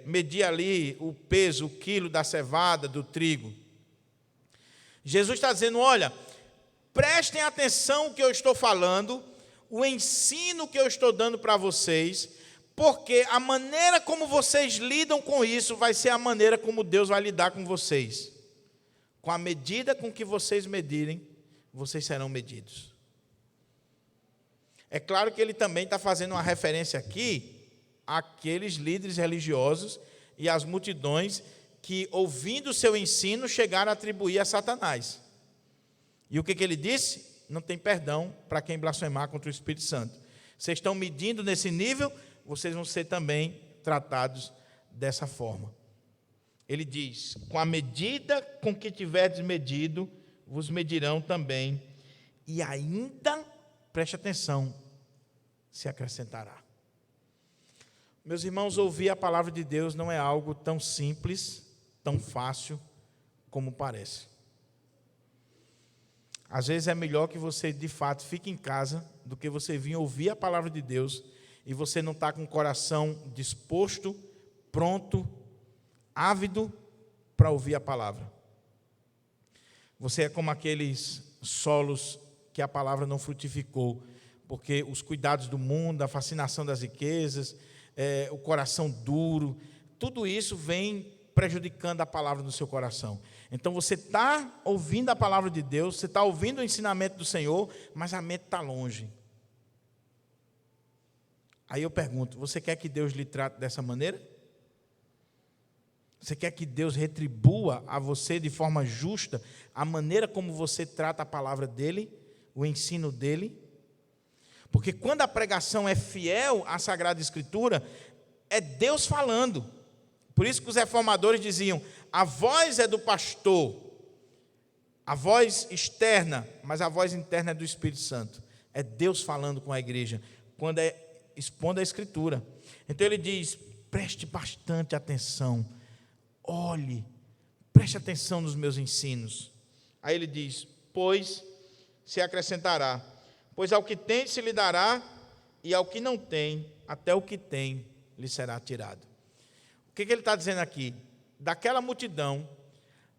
media ali o peso, o quilo da cevada, do trigo. Jesus está dizendo: olha, prestem atenção no que eu estou falando, o ensino que eu estou dando para vocês, porque a maneira como vocês lidam com isso vai ser a maneira como Deus vai lidar com vocês. Com a medida com que vocês medirem, vocês serão medidos. É claro que ele também está fazendo uma referência aqui àqueles líderes religiosos e às multidões que, ouvindo o seu ensino, chegaram a atribuir a Satanás. E o que ele disse? Não tem perdão para quem blasfemar contra o Espírito Santo. Vocês estão medindo nesse nível, vocês vão ser também tratados dessa forma. Ele diz: com a medida com que tiverdes medido, vos medirão também, e ainda, preste atenção, se acrescentará. Meus irmãos, ouvir a palavra de Deus não é algo tão simples, tão fácil como parece. Às vezes é melhor que você, de fato, fique em casa do que você vir ouvir a palavra de Deus e você não está com o coração disposto, pronto, ávido para ouvir a palavra. Você é como aqueles solos que a palavra não frutificou, porque os cuidados do mundo, a fascinação das riquezas, o coração duro, tudo isso vem prejudicando a palavra no seu coração. Então você está ouvindo a palavra de Deus, você está ouvindo o ensinamento do Senhor, mas a mente está longe. Aí eu pergunto: você quer que Deus lhe trate dessa maneira? Você quer que Deus retribua a você de forma justa a maneira como você trata a palavra dEle, o ensino dEle? Porque quando a pregação é fiel à Sagrada Escritura, é Deus falando. Por isso que os reformadores diziam: a voz é do pastor, a voz externa, mas a voz interna é do Espírito Santo. É Deus falando com a igreja, quando é expondo a Escritura. Então ele diz: preste bastante atenção, olhe, preste atenção nos meus ensinos. Aí ele diz: pois se acrescentará, pois ao que tem se lhe dará, e ao que não tem, até o que tem lhe será tirado. O que ele está dizendo aqui? daquela multidão,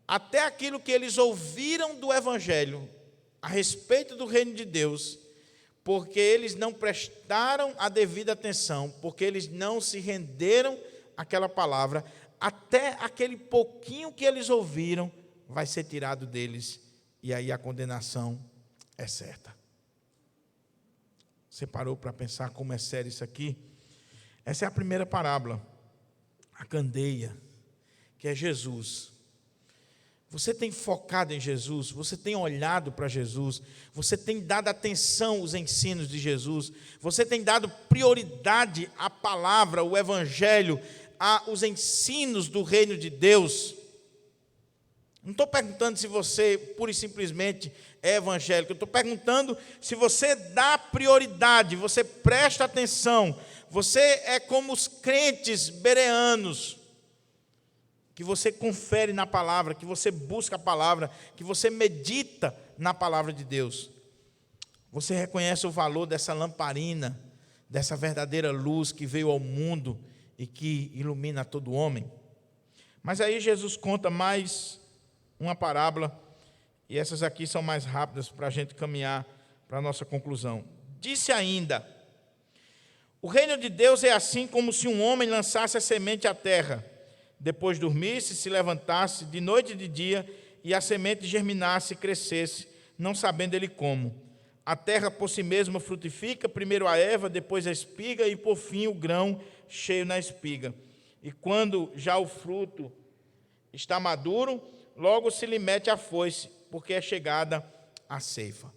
até aquilo que eles ouviram do Evangelho a respeito do reino de Deus, porque eles não prestaram a devida atenção, porque eles não se renderam àquela palavra, até aquele pouquinho que eles ouviram vai ser tirado deles, e aí a condenação é certa. Você parou para pensar como é sério isso aqui? Essa é a primeira parábola, a candeia, que é Jesus. Você tem focado em Jesus, você tem olhado para Jesus, você tem dado atenção aos ensinos de Jesus, você tem dado prioridade à palavra, o Evangelho, aos ensinos do reino de Deus. Não estou perguntando se você, pura e simplesmente, é evangélico. Eu estou perguntando se você dá prioridade, você presta atenção. Você é como os crentes bereanos, que você confere na palavra, que você busca a palavra, que você medita na palavra de Deus. Você reconhece o valor dessa lamparina, dessa verdadeira luz que veio ao mundo e que ilumina todo homem. Mas aí Jesus conta mais uma parábola, e essas aqui são mais rápidas para a gente caminhar para a nossa conclusão. Disse ainda: o reino de Deus é assim como se um homem lançasse a semente à terra, depois dormisse, se levantasse de noite e de dia, e a semente germinasse e crescesse, não sabendo ele como. A terra por si mesma frutifica, primeiro a erva, depois a espiga, e por fim o grão cheio na espiga. E quando já o fruto está maduro, logo se lhe mete a foice, porque é chegada a ceifa.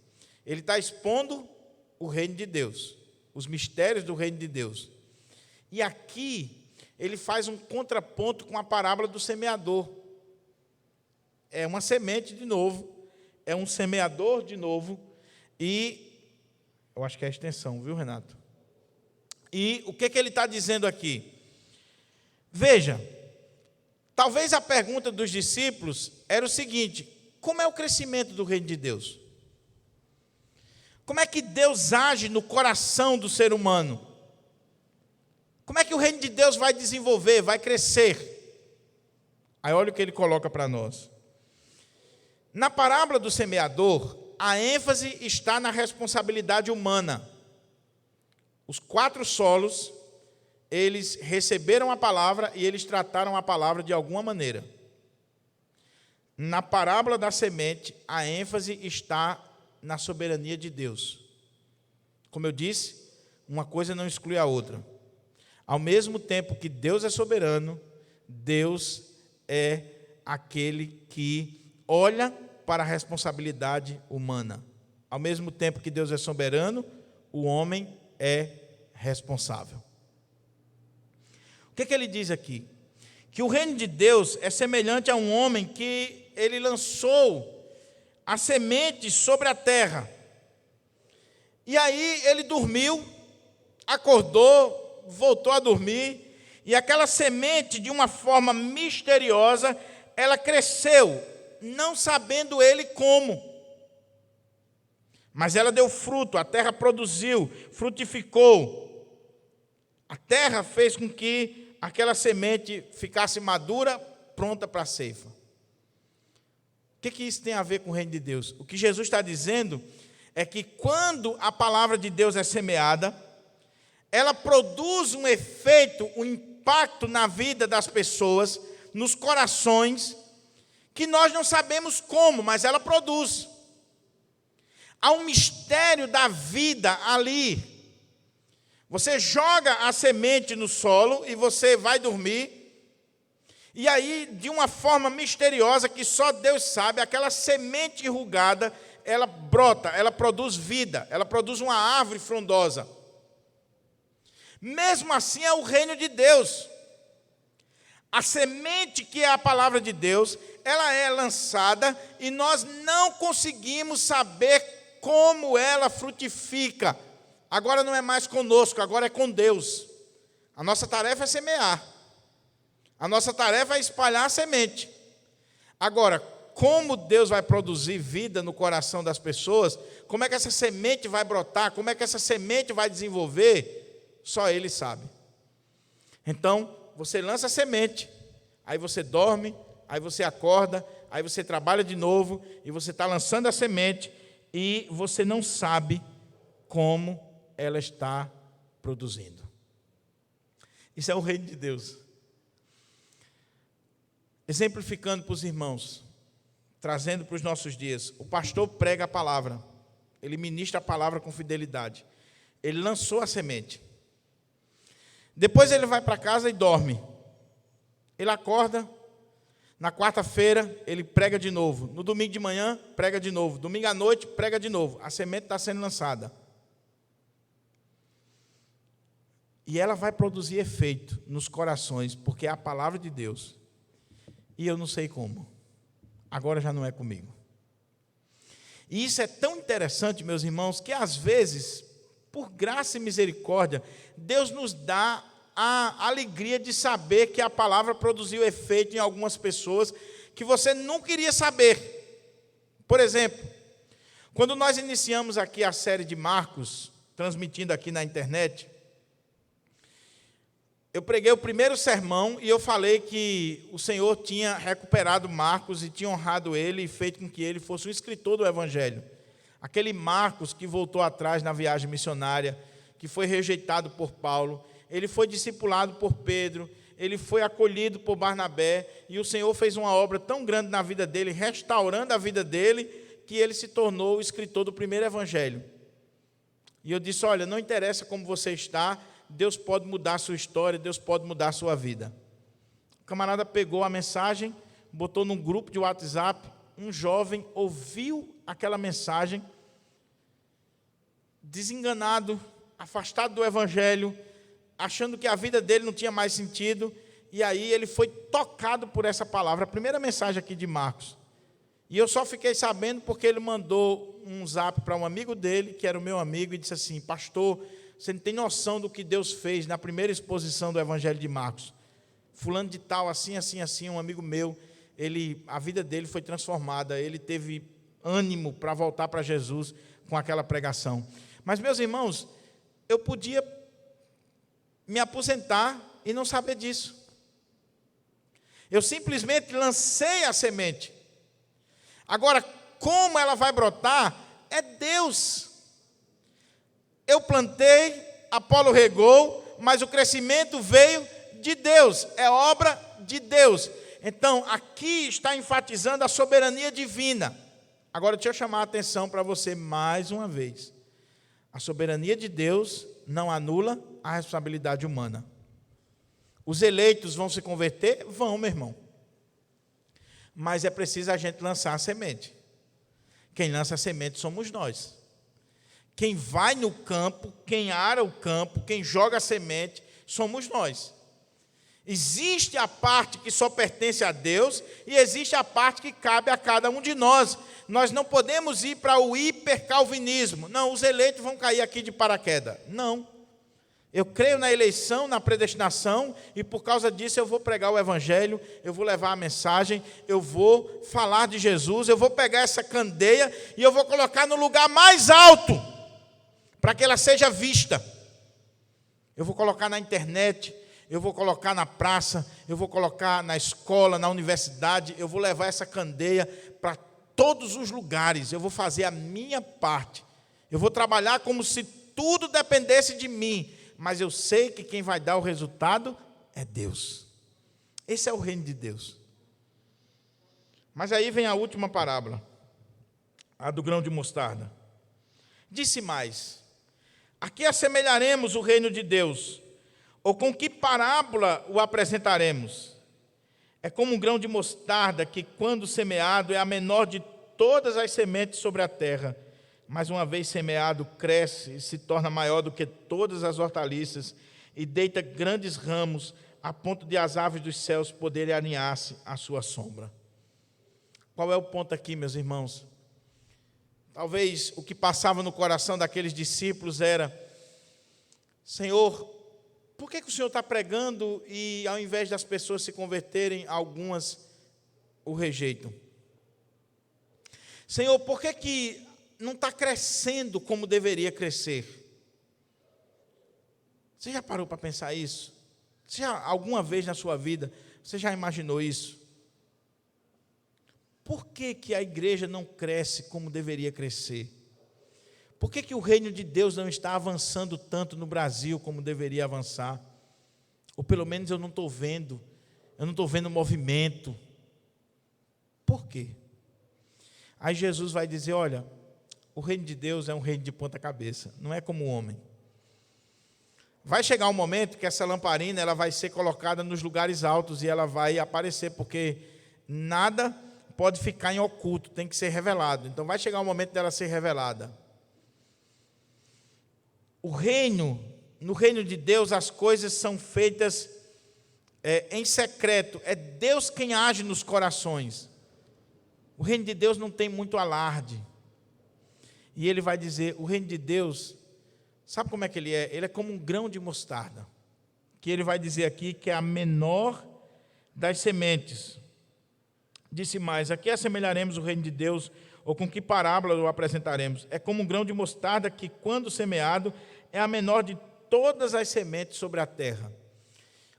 Ele está expondo o reino de Deus, os mistérios do reino de Deus. E aqui ele faz um contraponto com a parábola do semeador. É uma semente de novo, é um semeador de novo, e eu acho que é a extensão, viu, Renato? E o que ele está dizendo aqui? Veja, talvez a pergunta dos discípulos era o seguinte: como é o crescimento do reino de Deus? Como é que Deus age no coração do ser humano? Como é que o reino de Deus vai desenvolver, vai crescer? Aí olha o que ele coloca para nós. Na parábola do semeador, a ênfase está na responsabilidade humana. Os 4 solos, eles receberam a palavra e eles trataram a palavra de alguma maneira. Na parábola da semente, a ênfase está na soberania de Deus. Como eu disse, uma coisa não exclui a outra. Ao mesmo tempo que Deus é soberano, Deus é aquele que olha para a responsabilidade humana. Ao mesmo tempo que Deus é soberano, o homem é responsável. O que ele diz aqui? Que o reino de Deus é semelhante a um homem que ele lançou a semente sobre a terra. E aí ele dormiu, acordou, voltou a dormir, e aquela semente, de uma forma misteriosa, ela cresceu, não sabendo ele como. Mas ela deu fruto, a terra produziu, frutificou. A terra fez com que aquela semente ficasse madura, pronta para a ceifa. O que isso tem a ver com o reino de Deus? O que Jesus está dizendo é que quando a palavra de Deus é semeada, ela produz um efeito, um impacto na vida das pessoas, nos corações, que nós não sabemos como, mas ela produz. Há um mistério da vida ali. Você joga a semente no solo e você vai dormir, e aí, de uma forma misteriosa que só Deus sabe, aquela semente enrugada, ela brota, ela produz vida, ela produz uma árvore frondosa. Mesmo assim é o reino de Deus. A semente que é a palavra de Deus, ela é lançada e nós não conseguimos saber como ela frutifica. Agora não é mais conosco, agora é com Deus. A nossa tarefa é semear. A nossa tarefa é espalhar a semente. Agora, como Deus vai produzir vida no coração das pessoas, como é que essa semente vai brotar, como é que essa semente vai desenvolver, só Ele sabe. Então, você lança a semente, aí você dorme, aí você acorda, aí você trabalha de novo, e você está lançando a semente, e você não sabe como ela está produzindo. Isso é o reino de Deus. Exemplificando para os irmãos, trazendo para os nossos dias, o pastor prega a palavra, ele ministra a palavra com fidelidade, ele lançou a semente, depois ele vai para casa e dorme, ele acorda, na quarta-feira ele prega de novo, no domingo de manhã prega de novo, domingo à noite prega de novo, a semente está sendo lançada, e ela vai produzir efeito nos corações, porque é a palavra de Deus, e eu não sei como, agora já não é comigo. E isso é tão interessante, meus irmãos, que às vezes, por graça e misericórdia, Deus nos dá a alegria de saber que a palavra produziu efeito em algumas pessoas que você não queria saber. Por exemplo, quando nós iniciamos aqui a série de Marcos, transmitindo aqui na internet, eu preguei o primeiro sermão e eu falei que o Senhor tinha recuperado Marcos e tinha honrado ele e feito com que ele fosse um escritor do Evangelho. Aquele Marcos que voltou atrás na viagem missionária, que foi rejeitado por Paulo, ele foi discipulado por Pedro, ele foi acolhido por Barnabé, e o Senhor fez uma obra tão grande na vida dele, restaurando a vida dele, que ele se tornou o escritor do primeiro Evangelho. E eu disse, olha, não interessa como você está, Deus pode mudar a sua história, Deus pode mudar a sua vida. O camarada pegou a mensagem, botou num grupo de WhatsApp, um jovem ouviu aquela mensagem, desenganado, afastado do Evangelho, achando que a vida dele não tinha mais sentido, e aí ele foi tocado por essa palavra, a primeira mensagem aqui de Marcos. E eu só fiquei sabendo porque ele mandou um zap para um amigo dele, que era o meu amigo, e disse assim, pastor, você não tem noção do que Deus fez na primeira exposição do Evangelho de Marcos. Fulano de tal, assim, assim, assim, um amigo meu, a vida dele foi transformada, ele teve ânimo para voltar para Jesus com aquela pregação. Mas, meus irmãos, eu podia me aposentar e não saber disso. Eu simplesmente lancei a semente. Agora, como ela vai brotar, é Deus. Eu plantei, Apolo regou, mas o crescimento veio de Deus, é obra de Deus. Então, aqui está enfatizando a soberania divina. Agora, deixa eu chamar a atenção para você mais uma vez. A soberania de Deus não anula a responsabilidade humana. Os eleitos vão se converter? Vão, meu irmão. Mas é preciso a gente lançar a semente. Quem lança a semente somos nós. Quem vai no campo, quem ara o campo, quem joga a semente, somos nós. Existe a parte que só pertence a Deus e existe a parte que cabe a cada um de nós. Nós não podemos ir para o hipercalvinismo. Não, os eleitos vão cair aqui de paraquedas. Não. Eu creio na eleição, na predestinação, e por causa disso eu vou pregar o Evangelho, eu vou levar a mensagem, eu vou falar de Jesus, eu vou pegar essa candeia e eu vou colocar no lugar mais alto, para que ela seja vista. Eu vou colocar na internet, eu vou colocar na praça, eu vou colocar na escola, na universidade, eu vou levar essa candeia para todos os lugares, eu vou fazer a minha parte, eu vou trabalhar como se tudo dependesse de mim, mas eu sei que quem vai dar o resultado é Deus. Esse é o reino de Deus. Mas aí vem a última parábola, a do grão de mostarda. Disse mais, a que assemelharemos o reino de Deus? Ou com que parábola o apresentaremos? É como um grão de mostarda que, quando semeado, é a menor de todas as sementes sobre a terra, mas uma vez semeado, cresce e se torna maior do que todas as hortaliças e deita grandes ramos, a ponto de as aves dos céus poderem aninhar-se à sua sombra. Qual é o ponto aqui, meus irmãos? Talvez o que passava no coração daqueles discípulos era, Senhor, por que o Senhor está pregando e ao invés das pessoas se converterem, algumas o rejeitam? Senhor, por que não está crescendo como deveria crescer? Você já parou para pensar isso? Você já, alguma vez na sua vida, Você já imaginou isso? Por que que a igreja não cresce como deveria crescer? Por que que o reino de Deus não está avançando tanto no Brasil como deveria avançar? Ou pelo menos eu não estou vendo movimento. Por quê? Aí Jesus vai dizer, olha, o reino de Deus é um reino de ponta cabeça, não é como o homem. Vai chegar um momento que essa lamparina ela vai ser colocada nos lugares altos e ela vai aparecer, porque nada pode ficar em oculto, tem que ser revelado. Então vai chegar o momento dela ser revelada. No reino de Deus, as coisas são feitas em secreto. É Deus quem age nos corações. O reino de Deus não tem muito alarde. E ele vai dizer, o reino de Deus, sabe como é que ele é? Ele é como um grão de mostarda. Que ele vai dizer aqui que é a menor das sementes. Disse mais, aqui assemelharemos o reino de Deus, ou com que parábola o apresentaremos? É como um grão de mostarda que, quando semeado, é a menor de todas as sementes sobre a terra.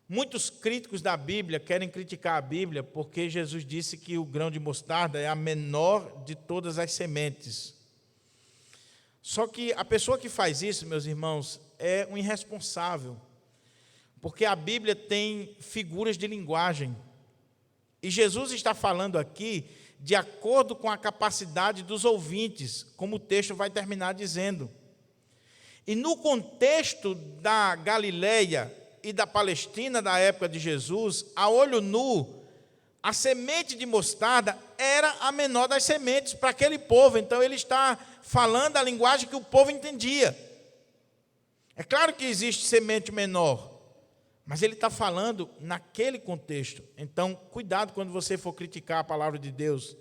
Muitos críticos da Bíblia querem criticar a Bíblia porque Jesus disse que o grão de mostarda é a menor de todas as sementes. Só que a pessoa que faz isso, meus irmãos, é um irresponsável, porque a Bíblia tem figuras de linguagem. E Jesus está falando aqui de acordo com a capacidade dos ouvintes, como o texto vai terminar dizendo. E no contexto da Galileia e da Palestina da época de Jesus, a olho nu, a semente de mostarda era a menor das sementes para aquele povo. Então ele está falando a linguagem que o povo entendia. É claro que existe semente menor, mas ele está falando naquele contexto. Então, cuidado quando você for criticar a palavra de Deus.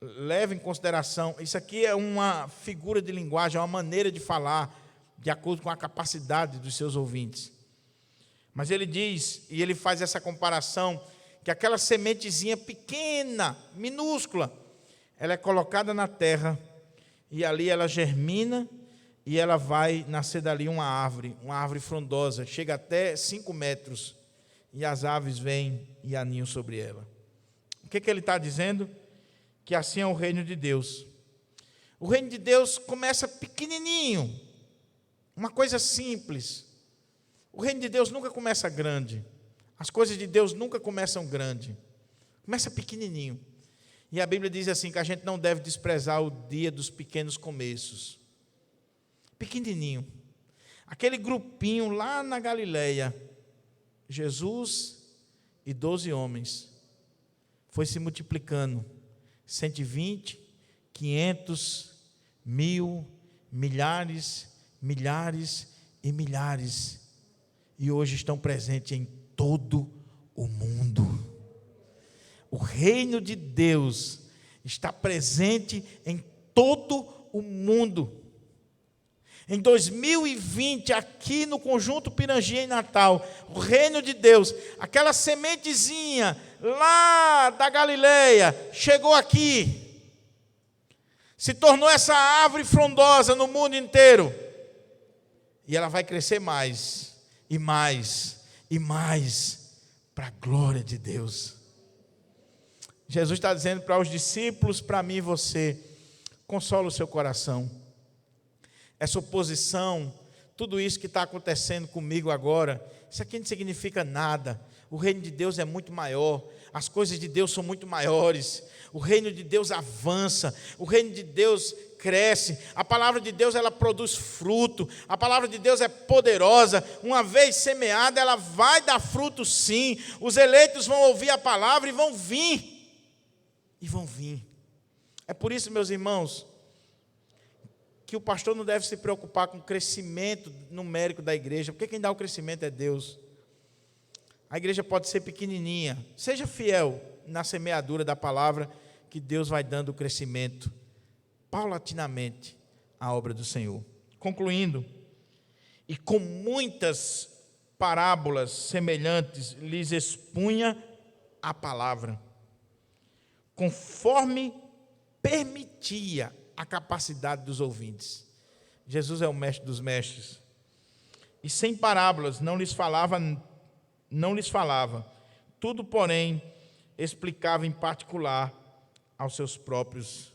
Leve em consideração, isso aqui é uma figura de linguagem, é uma maneira de falar, de acordo com a capacidade dos seus ouvintes. Mas ele diz, e ele faz essa comparação, que aquela sementezinha pequena, minúscula, ela é colocada na terra, e ali ela germina, e ela vai nascer dali uma árvore frondosa, chega até 5 metros, e as aves vêm e aninham sobre ela. O que ele está dizendo? Que assim é o reino de Deus. O reino de Deus começa pequenininho, uma coisa simples. O reino de Deus nunca começa grande. As coisas de Deus nunca começam grande. Começa pequenininho. E a Bíblia diz assim, que a gente não deve desprezar o dia dos pequenos começos. Pequenininho. Aquele grupinho lá na Galileia, Jesus e 12 homens, foi se multiplicando. 120, 500, 1000, milhares, milhares e milhares. E hoje estão presentes em todo o mundo. O reino de Deus está presente em todo o mundo. Em 2020, aqui no Conjunto Pirangia em Natal, o reino de Deus, aquela sementezinha lá da Galileia, chegou aqui, se tornou essa árvore frondosa no mundo inteiro, e ela vai crescer mais, e mais, e mais, para a glória de Deus. Jesus está dizendo para os discípulos, para mim e você, consola o seu coração. Essa oposição, tudo isso que está acontecendo comigo agora, isso aqui não significa nada. O reino de Deus é muito maior, as coisas de Deus são muito maiores, o reino de Deus avança, o reino de Deus cresce, a palavra de Deus ela produz fruto, a palavra de Deus é poderosa, uma vez semeada ela vai dar fruto sim, os eleitos vão ouvir a palavra e vão vir. É por isso, meus irmãos, que o pastor não deve se preocupar com o crescimento numérico da igreja, porque quem dá o crescimento é Deus. A igreja pode ser pequenininha, seja fiel na semeadura da palavra, que Deus vai dando o crescimento, paulatinamente, à obra do Senhor. Concluindo, e com muitas parábolas semelhantes, lhes expunha a palavra, conforme permitia a capacidade dos ouvintes. Jesus é o mestre dos mestres. E sem parábolas não lhes falava, Tudo, porém, explicava em particular aos seus próprios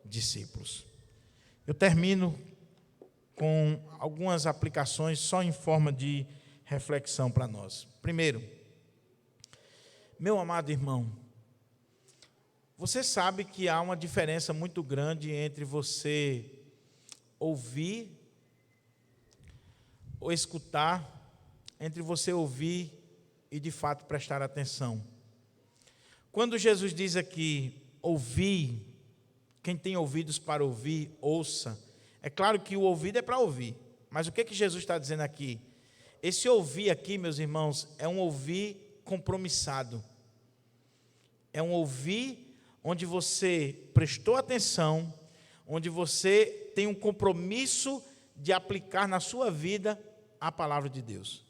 discípulos. Eu termino com algumas aplicações só em forma de reflexão para nós. Primeiro, meu amado irmão, você sabe que há uma diferença muito grande entre você ouvir ou escutar, entre você ouvir e de fato prestar atenção. Quando Jesus diz aqui, ouvir, quem tem ouvidos para ouvir, ouça. É claro que o ouvido é para ouvir, mas o que Jesus está dizendo aqui? Esse ouvir aqui, meus irmãos, é um ouvir compromissado. É um ouvir onde você prestou atenção, onde você tem um compromisso de aplicar na sua vida a palavra de Deus.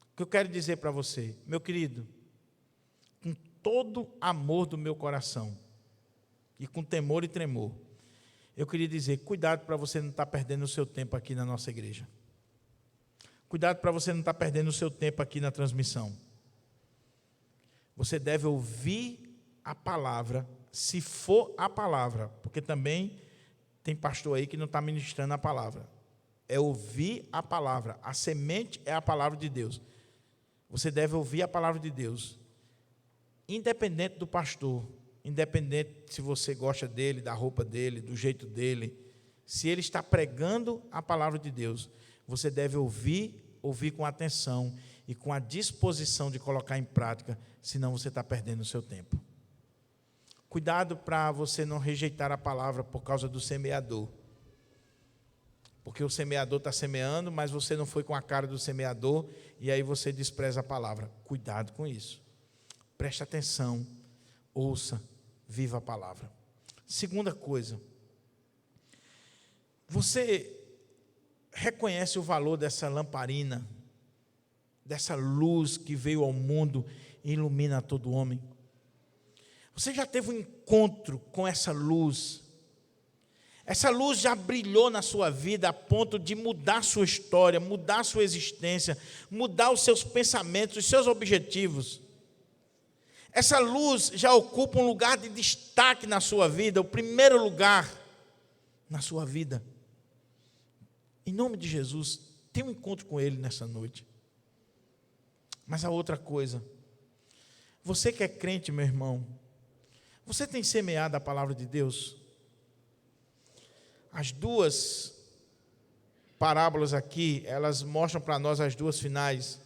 O que eu quero dizer para você, meu querido, com todo amor do meu coração, e com temor e tremor, eu queria dizer, cuidado para você não estar perdendo o seu tempo aqui na nossa igreja. Cuidado para você não estar perdendo o seu tempo aqui na transmissão. Você deve ouvir a palavra, se for a palavra, porque também tem pastor aí que não está ministrando a palavra. É ouvir a palavra, a semente é a palavra de Deus. Você deve ouvir a palavra de Deus, independente do pastor, independente se você gosta dele, da roupa dele, do jeito dele, se ele está pregando a palavra de Deus, você deve ouvir com atenção e com a disposição de colocar em prática, senão você está perdendo o seu tempo. Cuidado para você não rejeitar a palavra por causa do semeador, porque o semeador está semeando, mas você não foi com a cara do semeador, e aí você despreza a palavra. Cuidado com isso. Preste atenção, ouça, viva a palavra. Segunda coisa, você reconhece o valor dessa lamparina, dessa luz que veio ao mundo e ilumina todo homem? Você já teve um encontro com essa luz? Essa luz já brilhou na sua vida a ponto de mudar sua história, mudar sua existência, mudar os seus pensamentos, os seus objetivos. Essa luz já ocupa um lugar de destaque na sua vida, o primeiro lugar na sua vida. Em nome de Jesus, tenha um encontro com Ele nessa noite. Mas a outra coisa, você que é crente, meu irmão, você tem semeado a palavra de Deus? As duas parábolas aqui, elas mostram para nós as duas finais,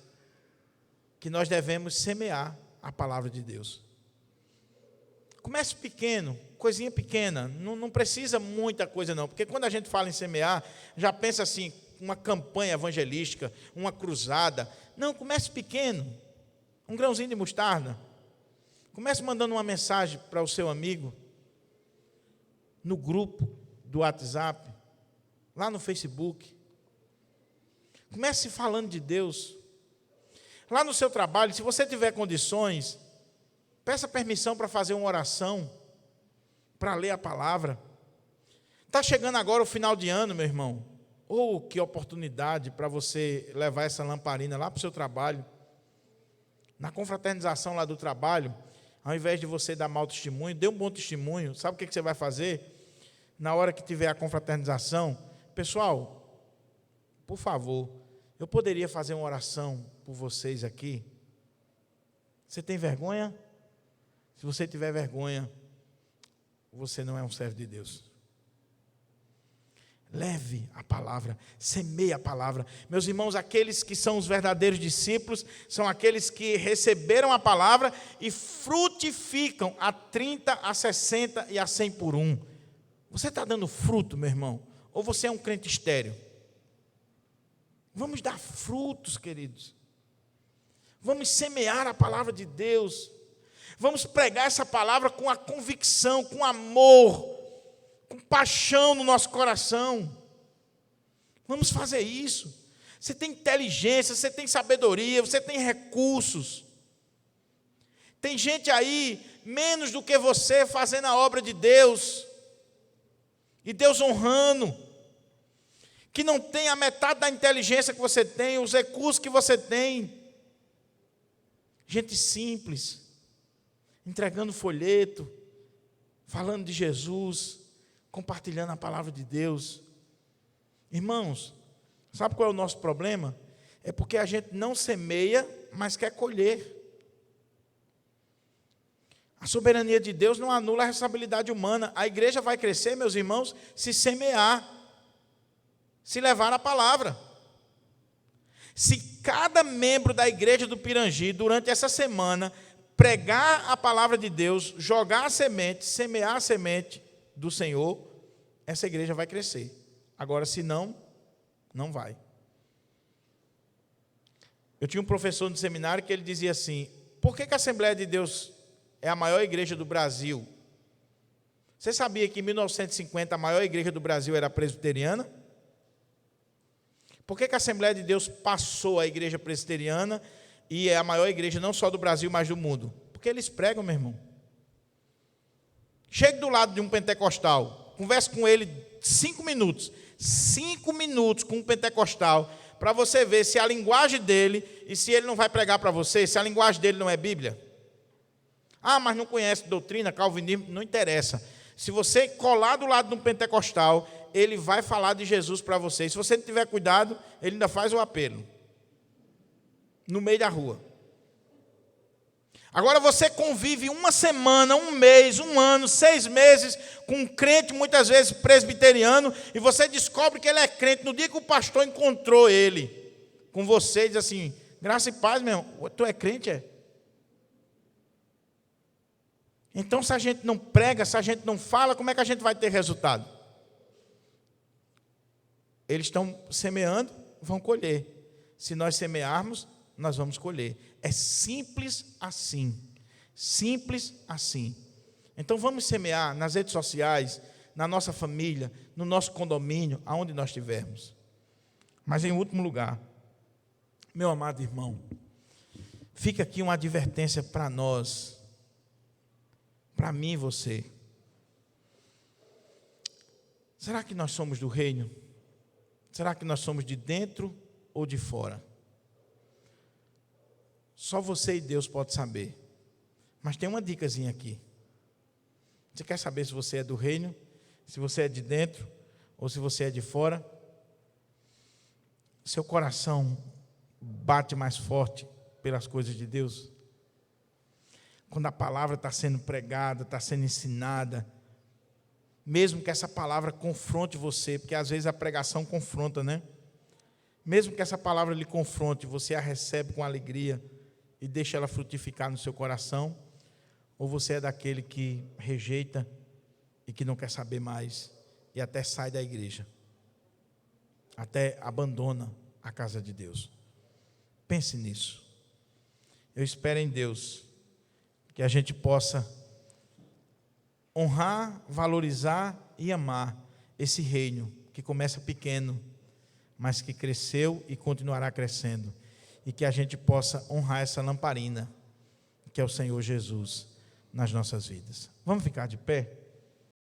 que nós devemos semear a palavra de Deus. Comece pequeno, coisinha pequena, não precisa muita coisa não, porque quando a gente fala em semear, já pensa assim, uma campanha evangelística, uma cruzada. Não, comece pequeno, um grãozinho de mostarda. Comece mandando uma mensagem para o seu amigo, no grupo do WhatsApp, lá no Facebook. Comece falando de Deus. Lá no seu trabalho, se você tiver condições, peça permissão para fazer uma oração, para ler a palavra. Está chegando agora o final de ano, meu irmão. Oh, que oportunidade para você levar essa lamparina lá para o seu trabalho. Na confraternização lá do trabalho, ao invés de você dar mau testemunho, dê um bom testemunho. Sabe o que você vai fazer? Na hora que tiver a confraternização, pessoal, por favor, eu poderia fazer uma oração por vocês aqui? Você tem vergonha? Se você tiver vergonha, você não é um servo de Deus. Leve a palavra, semeie a palavra. Meus irmãos, aqueles que são os verdadeiros discípulos, são aqueles que receberam a palavra e frutificam a 30, a 60 e a 100 por um. Você está dando fruto, meu irmão? Ou você é um crente estéril? Vamos dar frutos, queridos. Vamos semear a palavra de Deus. Vamos pregar essa palavra com a convicção, com amor, com paixão no nosso coração. Vamos fazer isso. Você tem inteligência, você tem sabedoria, você tem recursos. Tem gente aí, menos do que você, fazendo a obra de Deus. E Deus honrando, que não tem a metade da inteligência que você tem, os recursos que você tem. Gente simples, entregando folheto, falando de Jesus, compartilhando a palavra de Deus. Irmãos, sabe qual é o nosso problema? É porque a gente não semeia, mas quer colher. A soberania de Deus não anula a responsabilidade humana. A igreja vai crescer, meus irmãos, se semear, se levar a palavra. Se cada membro da igreja do Pirangi, durante essa semana, pregar a palavra de Deus, jogar a semente, semear a semente do Senhor, essa igreja vai crescer. Agora, se não, não vai. Eu tinha um professor no seminário que ele dizia assim: por que a Assembleia de Deus é a maior igreja do Brasil? Você sabia que em 1950 a maior igreja do Brasil era a presbiteriana? Por que a Assembleia de Deus passou a igreja presbiteriana e é a maior igreja não só do Brasil, mas do mundo? Porque eles pregam, meu irmão. Chegue do lado de um pentecostal, converse com ele 5 minutos. 5 minutos com um pentecostal, para você ver se a linguagem dele, e se ele não vai pregar para você, se a linguagem dele não é Bíblia. Ah, mas não conhece doutrina, calvinismo, não interessa. Se você colar do lado de um pentecostal, ele vai falar de Jesus para você. E se você não tiver cuidado, ele ainda faz o apelo no meio da rua. Agora você convive uma semana, um mês, um ano, 6 meses com um crente, muitas vezes presbiteriano, e você descobre que ele é crente. No dia que o pastor encontrou ele com você, diz assim: graça e paz, meu irmão, tu é crente, é? Então, se a gente não prega, se a gente não fala, como é que a gente vai ter resultado? Eles estão semeando, vão colher. Se nós semearmos, nós vamos colher. É simples assim. Simples assim. Então, vamos semear nas redes sociais, na nossa família, no nosso condomínio, aonde nós estivermos. Mas, em último lugar, meu amado irmão, fica aqui uma advertência para nós, para mim e você. Será que nós somos do reino? Será que nós somos de dentro ou de fora? Só você e Deus podem saber. Mas tem uma dicasinha aqui. Você quer saber se você é do reino, se você é de dentro ou se você é de fora? Seu coração bate mais forte pelas coisas de Deus? Quando a palavra está sendo pregada, está sendo ensinada, mesmo que essa palavra confronte você, porque às vezes a pregação confronta, né? Mesmo que essa palavra lhe confronte, você a recebe com alegria e deixa ela frutificar no seu coração, ou você é daquele que rejeita e que não quer saber mais e até sai da igreja, até abandona a casa de Deus? Pense nisso. Eu espero em Deus que a gente possa honrar, valorizar e amar esse reino que começa pequeno, mas que cresceu e continuará crescendo. E que a gente possa honrar essa lamparina, que é o Senhor Jesus, nas nossas vidas. Vamos ficar de pé?